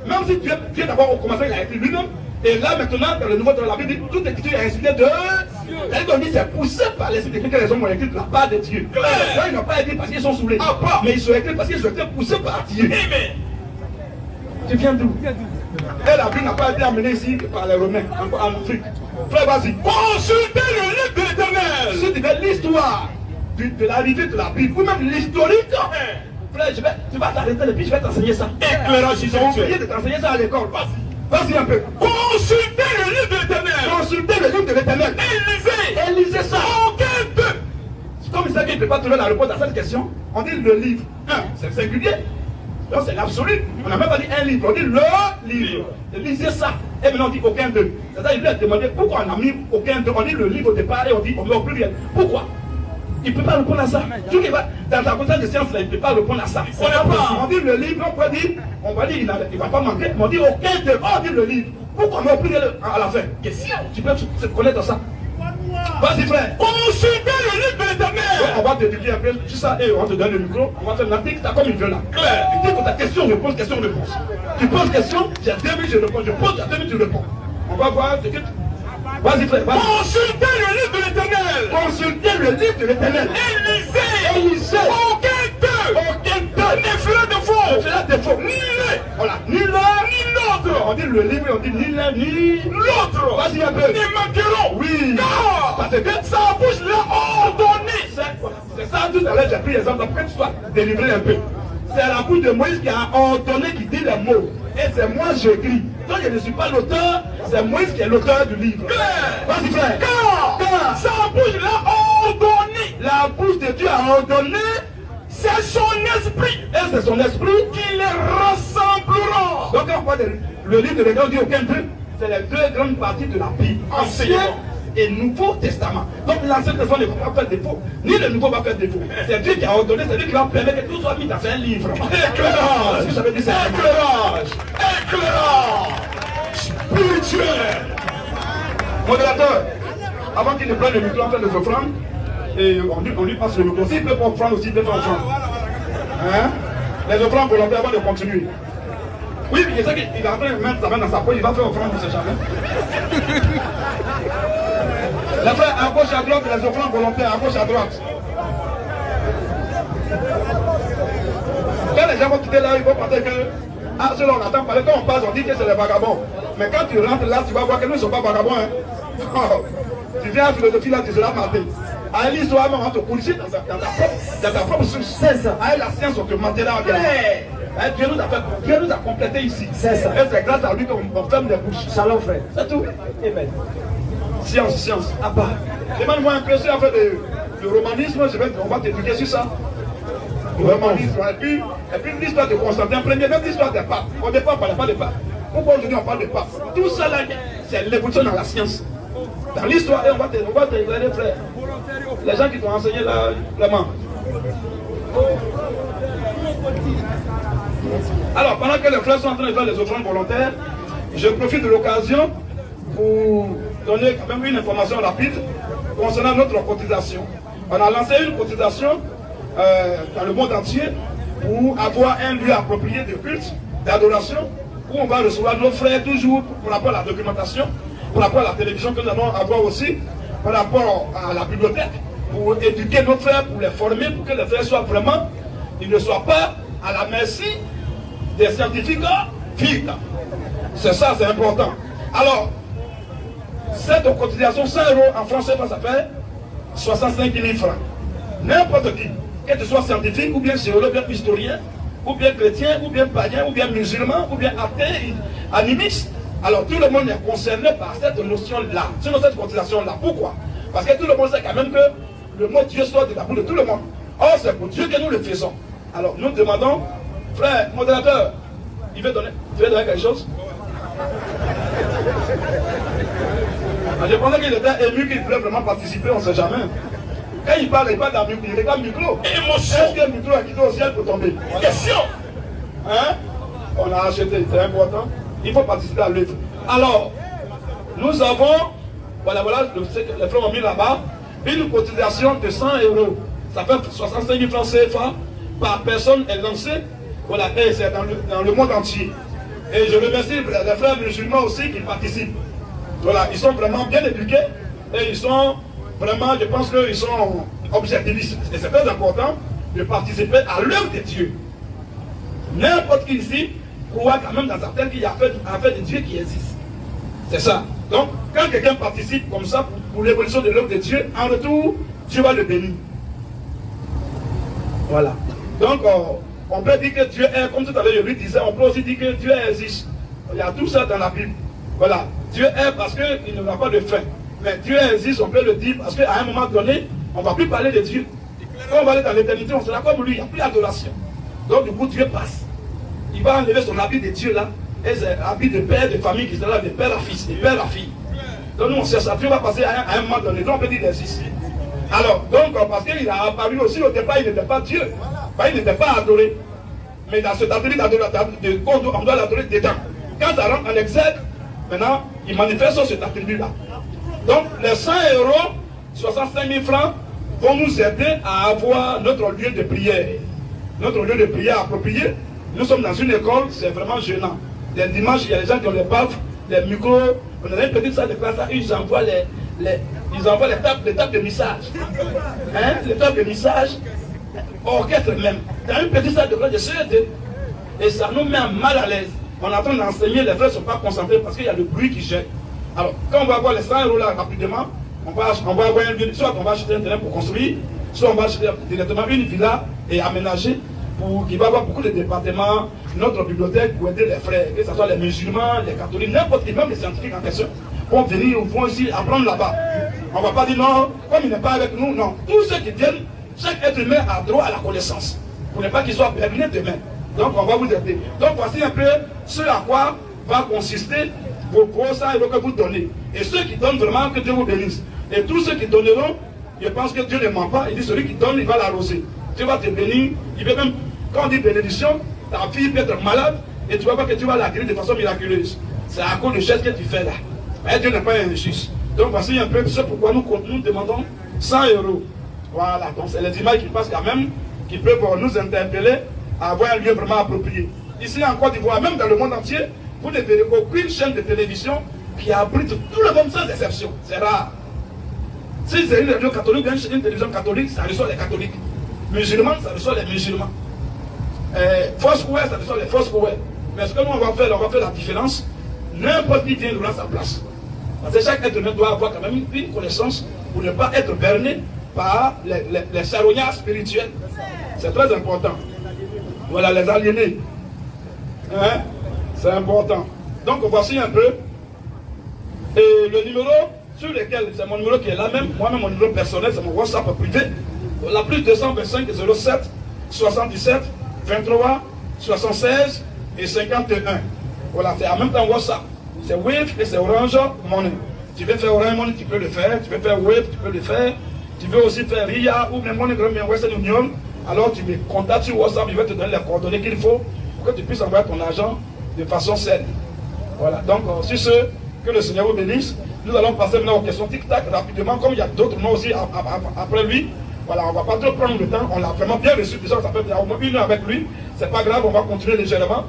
même si Dieu d'abord au commencement il a écrit lui-même. Et là maintenant, dans le Nouveau Testament, la Bible dit que toute écriture est inspirée de Dieu. C'est poussé par les écritures que les hommes ont écrites de la part de Dieu. Là, ils n'ont pas écrit parce qu'ils sont saoulés. Mais ils sont écrits parce qu'ils ont été poussés par Dieu. Amen. Tu viens d'où? Et la Bible n'a pas été amenée ici par les Romains, en Afrique. Frère, vas-y. Consultez le livre de l'Éternel. Si tu fais l'histoire de l'arrivée de la Bible, ou même l'historique, frère, tu vas t'arrêter et puis je vais t'enseigner ça. Éclairage, ils ont oublié de t'enseigner ça à l'école. Vas-y un peu. Consultez le livre de l'Éternel. Consultez le livre de l'Éternel. Élisez ça. Aucun peu. Comme il sait qu'il ne peut pas trouver la réponse à cette question, on dit le livre. C'est singulier. Donc c'est l'absolu. On n'a même pas dit un livre, on dit le livre. Lisez ça. Et maintenant on dit aucun d'eux. C'est-à-dire il lui a demandé pourquoi on a mis aucun d'eux. On dit le livre au départ et on dit au pluriel. Pourquoi? Il ne peut pas répondre à ça. Tout qui va dans ta connaissance de science là, il ne peut pas répondre à ça. On dit le livre, on va dire il ne va pas manquer, mais on dit aucun d'eux. On dit le livre. Pourquoi on met au pluriel à la fin? Question. Tu peux te connaître ça. Vas-y frère, consultez le livre de l'Éternel. On va t'éduquer un peu sur ça et on te donne le micro. On va faire l'article, t'as comme une vieux là. Claire. Tu dis que ta question, réponse, question, réponse. Tu poses question, j'ai 2 minutes, je réponds. Je pose, j'ai 2 minutes, tu réponds. On va voir ce que tu... Vas-y frère, vas-y. Consultez le livre de l'Éternel. Consultez le livre de l'Éternel. Élisez. Aucun d'eux ne fera défaut. Ni l'un. Voilà. Ni l'un, ni l'autre. On dit le livre, on dit ni l'un, ni l'autre. Vas-y un peu. Ni manqueront. Oui. Non. Parce que sa bouche l'a ordonné. C'est ça, tout à l'heure, j'ai pris l'exemple. Après, tu sois délivré un peu. C'est la bouche de Moïse qui a ordonné, qui dit les mots. Et c'est moi qui j'écris. Donc je ne suis pas l'auteur, c'est Moïse qui est l'auteur du livre. Vas-y frère. Car sa bouche l'a ordonné. La bouche de Dieu a ordonné. C'est son esprit. Et c'est son esprit qui les rassemblera. Donc quand on voit le livre de l'Église, dit aucun d'eux, c'est les 2 grandes parties de la Bible. Ancien et Nouveau Testament. Donc l'Ancien Testament ne va pas faire défaut, ni le Nouveau va faire défaut. C'est Dieu qui a ordonné, c'est lui qui va permettre que tout soit mis dans un livre. Éclairage. Ce que ça veut dire, c'est éclairage. Spirituel. Modérateur, avant qu'il ne prenne le micro en fait les offrandes, et on lui passe le micro. S'il peut pas offrande aussi, il peut pas offrande. Hein? Les offrandes volontaires avant de continuer. Oui, mais c'est qu'il est en train de mettre sa main dans sa poche, il va faire offrande pour ses jamais. Les frères, à gauche à droite, les offrandes volontaires, à gauche à droite. Quand les gens vont quitter là, ils vont penser que ah, ceux-là on attend parler. Quand on passe, on dit que c'est les vagabonds. Mais quand tu rentres là, tu vas voir que nous ne sommes pas vagabonds. Hein. Tu viens à la philosophie là, tu seras maté. À l'histoire, on va te corriger dans ta propre source. C'est ça. À la science, on te mentira en bien. Dieu nous a complété ici. C'est ça. Et c'est grâce à lui qu'on ferme les bouches. Shalom frère. C'est tout. Amen. Science. Ah bah. Demande-moi un peu sur en fait le romanisme, on va t'éduquer sur ça. Le romanisme. Et puis l'histoire de Constantin Ier, même l'histoire des papes. Au départ, on ne parlait pas des papes. Pourquoi aujourd'hui on parle des papes? Tout ça là, c'est l'évolution dans la science. Dans l'histoire, on va t'éclairer frère. Les gens qui t'ont enseigné là, vraiment. Alors, pendant que les frères sont en train de faire les offrandes volontaires, je profite de l'occasion pour donner quand même une information rapide concernant notre cotisation. On a lancé une cotisation dans le monde entier pour avoir un lieu approprié de culte, d'adoration, où on va recevoir nos frères toujours par rapport à la documentation, par rapport à la télévision que nous allons avoir aussi, par rapport à la bibliothèque, pour éduquer nos frères, pour les former, pour que les frères soient vraiment, ils ne soient pas à la merci des scientifiques fiques. C'est ça, c'est important. Alors, cette cotisation 100 € en français, ça fait 65 000 francs. N'importe qui, que tu sois scientifique, ou bien géologue, ou bien historien, ou bien chrétien, ou bien païen, ou bien musulman, ou bien athée, animiste. Alors tout le monde est concerné par cette notion-là, cette cotisation-là. Pourquoi? Parce que tout le monde sait quand même que le mot Dieu sort de la bouche de tout le monde. Or, c'est pour Dieu que nous le faisons. Alors nous demandons, frère, modérateur, tu veux donner quelque chose? Je pensais qu'il était ému, qu'il voulait vraiment participer, on ne sait jamais. Quand il parle dans le micro, il regarde le micro. Émotion. Est-ce que le micro a quitté au ciel pour tomber? Question. Hein? On a acheté, c'est important. Il faut participer à l'œuvre. Alors, nous avons, voilà, les frères ont mis là-bas, une cotisation de 100 €. Ça fait 65 000 francs CFA par personne est lancée. Voilà, et c'est dans le monde entier. Et je remercie les frères musulmans aussi qui participent. Voilà, ils sont vraiment bien éduqués et ils sont vraiment, je pense qu'ils sont objectivistes. Et c'est très important de participer à l'œuvre de Dieu. N'importe qui ici croit quand même dans sa tête qu'il y a affaire de Dieu qui existe. C'est ça. Donc, quand quelqu'un participe comme ça pour l'évolution de l'œuvre de Dieu, en retour, Dieu va le bénir. Voilà. Donc, on peut dire que Dieu est, comme tout à l'heure je lui disais, on peut aussi dire que Dieu existe. Il y a tout ça dans la Bible. Voilà. Dieu est parce qu'il ne va pas de fin. Mais Dieu existe, on peut le dire, parce qu'à un moment donné, on ne va plus parler de Dieu. Quand on va aller dans l'éternité, on sera comme lui, il n'y a plus d'adoration. Donc, du coup, Dieu passe. Il va enlever son habit de Dieu là, et c'est habit de père de famille qui sera là, de père à fils, de père à fille. Donc, nous, on sait ça. Dieu va passer à un moment donné. Donc, on peut dire qu'il existe. Alors, donc, parce qu'il a apparu aussi au départ, il n'était pas Dieu. Il n'était pas adoré. Mais dans cet atelier on doit l'adorer dedans. Quand ça rentre en exergue, maintenant, il manifeste cet attribut-là. Donc, les 100 euros, 65 000 francs, vont nous aider à avoir notre lieu de prière. Notre lieu de prière approprié. Nous sommes dans une école, c'est vraiment gênant. Les dimanches, il y a des gens qui ont les baffes, les micros. On a une petite salle de classe, ils envoient les tables de mixage. Hein? Les tables de mixage, orchestre même. Dans une petite salle de classe de CED. Et ça nous met mal à l'aise. On est en train d'enseigner, les frères ne sont pas concentrés parce qu'il y a le bruit qui gêne. Alors, quand on va avoir les 100 euros là rapidement, on va avoir un lieu, soit on va acheter un terrain pour construire, soit on va acheter directement une villa et aménager pour qu'il va y avoir beaucoup de départements, notre bibliothèque pour aider les frères, que ce soit les musulmans, les catholiques, n'importe qui, même les scientifiques en question, vont venir, vont aussi apprendre là-bas. On ne va pas dire non, comme il n'est pas avec nous, non. Tous ceux qui viennent, chaque être humain a droit à la connaissance, pour ne pas qu'il soit permis demain. Donc on va vous aider. Donc voici un peu ce à quoi va consister vos gros 100 euros que vous donnez. Et ceux qui donnent vraiment, que Dieu vous bénisse. Et tous ceux qui donneront, je pense que Dieu ne ment pas. Il dit celui qui donne, il va l'arroser. Dieu va te bénir. Il peut même, quand on dit bénédiction, ta fille peut être malade et tu vas voir que tu vas la guérir de façon miraculeuse. C'est à cause de gestes que tu fais là. Mais Dieu n'est pas injuste. Donc voici un peu ce pourquoi nous demandons 100 euros. Voilà, donc c'est les images qui passent quand même, qui peuvent nous interpeller à avoir un lieu vraiment approprié. Ici en Côte d'Ivoire, même dans le monde entier, vous ne verrez aucune chaîne de télévision qui abrite tout le monde sans exception. C'est rare. Si c'est une radio catholique, une télévision catholique, ça reçoit les catholiques. Musulmans, ça reçoit les musulmans. Foursquare, ça reçoit les Foursquare. Mais ce que nous on va faire la différence. N'importe qui vient à sa place. Parce que chaque être humain doit avoir quand même une connaissance pour ne pas être berné par les charognards spirituels. C'est très important. Voilà, les aliénés. Hein? C'est important. Donc voici un peu. Et le numéro sur lequel, c'est mon numéro qui est là même, moi-même mon numéro personnel, c'est mon WhatsApp privé. La plus 225 07 77 23 76 et 51. Voilà, c'est en même temps WhatsApp. C'est Wave et c'est Orange Money. Tu veux faire Orange Money, tu peux le faire. Tu veux faire Wave, tu peux le faire. Tu veux aussi faire RIA ou même Money Western Union. Alors tu me contactes sur WhatsApp, je vais te donner les coordonnées qu'il faut pour que tu puisses envoyer ton argent de façon saine. Voilà, donc sur ce, que le Seigneur vous bénisse. Nous allons passer maintenant aux questions tic-tac rapidement, comme il y a d'autres noms aussi après lui. Voilà, on ne va pas trop prendre le temps, on l'a vraiment bien reçu, déjà ça fait au moins une heure avec lui, c'est pas grave, on va continuer légèrement.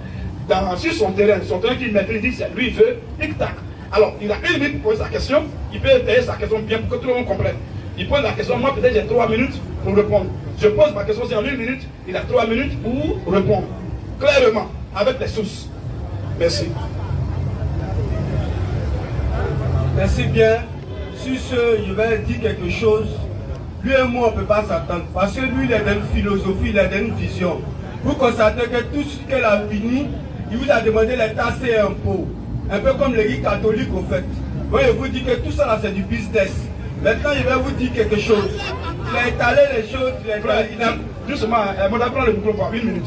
Sur son terrain qu'il maîtrise, il dit c'est lui, il veut tic-tac. Alors, il a une minute pour poser sa question, il peut étayer sa question bien pour que tout le monde comprenne. Il pose la question, moi peut-être j'ai 3 minutes pour répondre. Je pose ma question, c'est en 1 minute, il a 3 minutes pour répondre. Clairement, avec les sources. Merci. Merci bien. Sur ce, je vais dire quelque chose. Lui et moi, on ne peut pas s'attendre. Parce que lui, il a une philosophie, il a une vision. Vous constatez que tout ce qu'elle a fini, il vous a demandé les taxes et impôts. Un peu comme l'église catholique, au fait. Moi, je vous dis que tout ça, là, c'est du business. Maintenant, je vais vous dire quelque chose. Il a étalé les choses. Justement, on va prendre le micro pour 1 minute.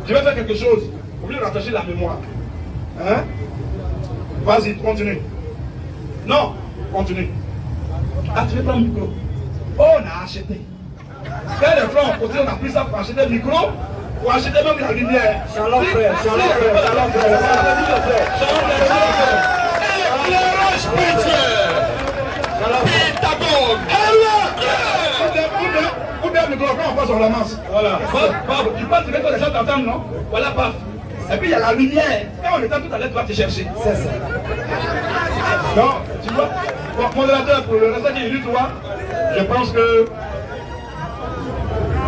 Je vais faire quelque chose pour lui rafraîchir la mémoire. Hein? Vas-y, continue. Non, continue. Ah, tu veux prendre le micro? Oh, on a acheté. Quand les frères ont côté, on a pris ça pour acheter le micro, pour acheter même la lumière. Shalom frère, shalom frère, shalom frère. Éclairage spirituel. Pédagogue. Ou bien le micro, quand on passe, on ramasse. Voilà. Tu penses que les gens t'entendent, non? Voilà, paf. Et puis il y a la lumière. Quand on est tout à l'heure, tu vas te chercher. C'est ça. Non, tu vois? Bon, modérateur, pour le reste des 8 je pense que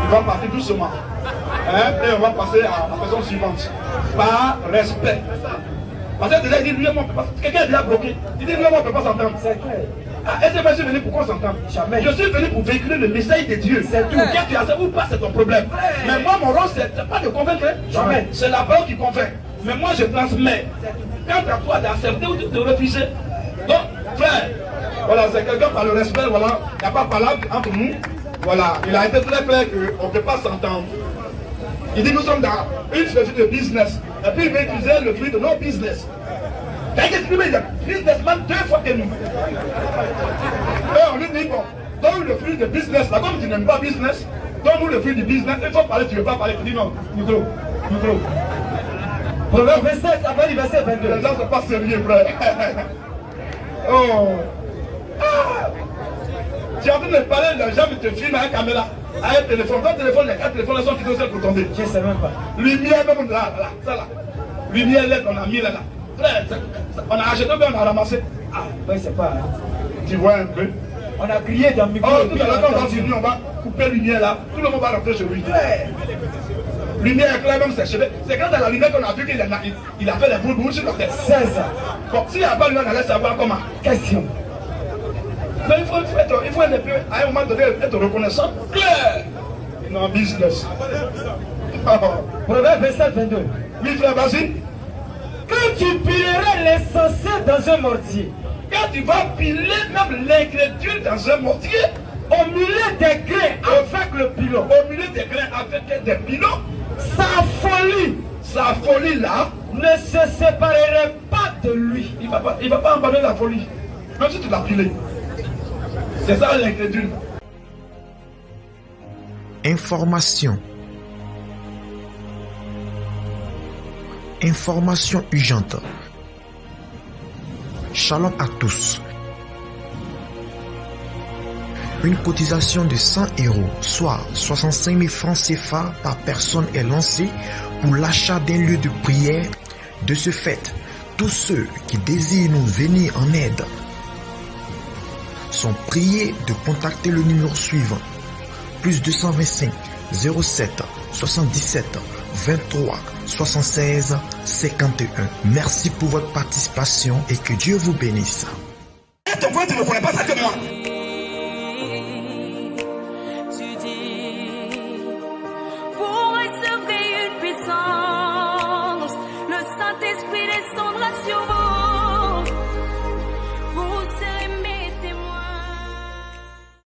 il va partir doucement. Et on va passer à la personne suivante. Par respect. Parce que déjà, il dit, lui et moi, quelqu'un est déjà bloqué. Il dit, lui et moi, on ne peut pas s'entendre. C'est clair. Est-ce que je suis venu pour qu'on s'entende? Jamais. Je suis venu pour véhiculer le message de Dieu. C'est tout. Qu'est-ce que tu as fait ou pas, c'est ton problème. Mais moi, mon rôle, c'est pas de convaincre. Jamais. C'est la parole qui convainc. Mais moi, je transmets. Quant à toi d'accepter ou de refuser. Donc, frère, voilà, c'est quelqu'un par le respect, voilà. Il n'y a pas de parole entre nous. Voilà, il a été très clair qu'on ne peut pas s'entendre. Il dit, nous sommes dans une société de business. Et puis, il veut utiliser le fruit de nos business. Quand il exprime, il dit, businessman 2 fois que nous. Et on lui dit, bon, donne le fruit de business. Là, comme tu n'aimes pas business, donne-nous le fruit du business. Il faut parler, tu ne veux pas parler. Tu dis non, micro. Proverbe 27, après le verset 22. Les gens ne sont pas sérieux, frère. Oh. Ah. Tu es en train de parler, les gens te filment à la caméra, à un téléphone. Ton téléphone, les 4 téléphones sont qui sont celles pour tomber. Je ne sais même pas. Lumière, même là, ça là. Lumière LED, on a mis là. Frère, on a acheté, mais on a ramassé. Ah, oui, c'est pas. Hein. Tu vois un peu. On a crié dans le micro. Oh, tout à l'heure, quand on va finir, on va couper la lumière là. Tout le monde va rentrer chez lui. Lumière éclair, même ses cheveux. C'est quand dans la lumière qu'on a vu qu'il a fait les boules sur la tête. 16 ans. Bon, s'il n'y a pas lumière, on allait savoir comment. Question. Mais il faut être peu, à un moment donné, être reconnaissant. Claire. Non, business. Proverbe 27, 22. Oui, frère, vas-y. Quand tu pileras l'essentiel dans un mortier, quand tu vas piler même l'ingrédient dans un mortier, au milieu des grains avec le pilon, au milieu des grains avec des pilons, sa folie là ne se séparerait pas de lui. Il va pas abandonner la folie, même si tu l'as pilé. C'est ça l'ingrédient. Information. Information urgente. Shalom à tous. Une cotisation de 100 €, soit 65 000 francs CFA par personne est lancée pour l'achat d'un lieu de prière. De ce fait, tous ceux qui désirent nous venir en aide sont priés de contacter le numéro suivant: plus 225 07 77 23 76 51. Merci pour votre participation et que Dieu vous bénisse. Tu ne connais pas ça que moi.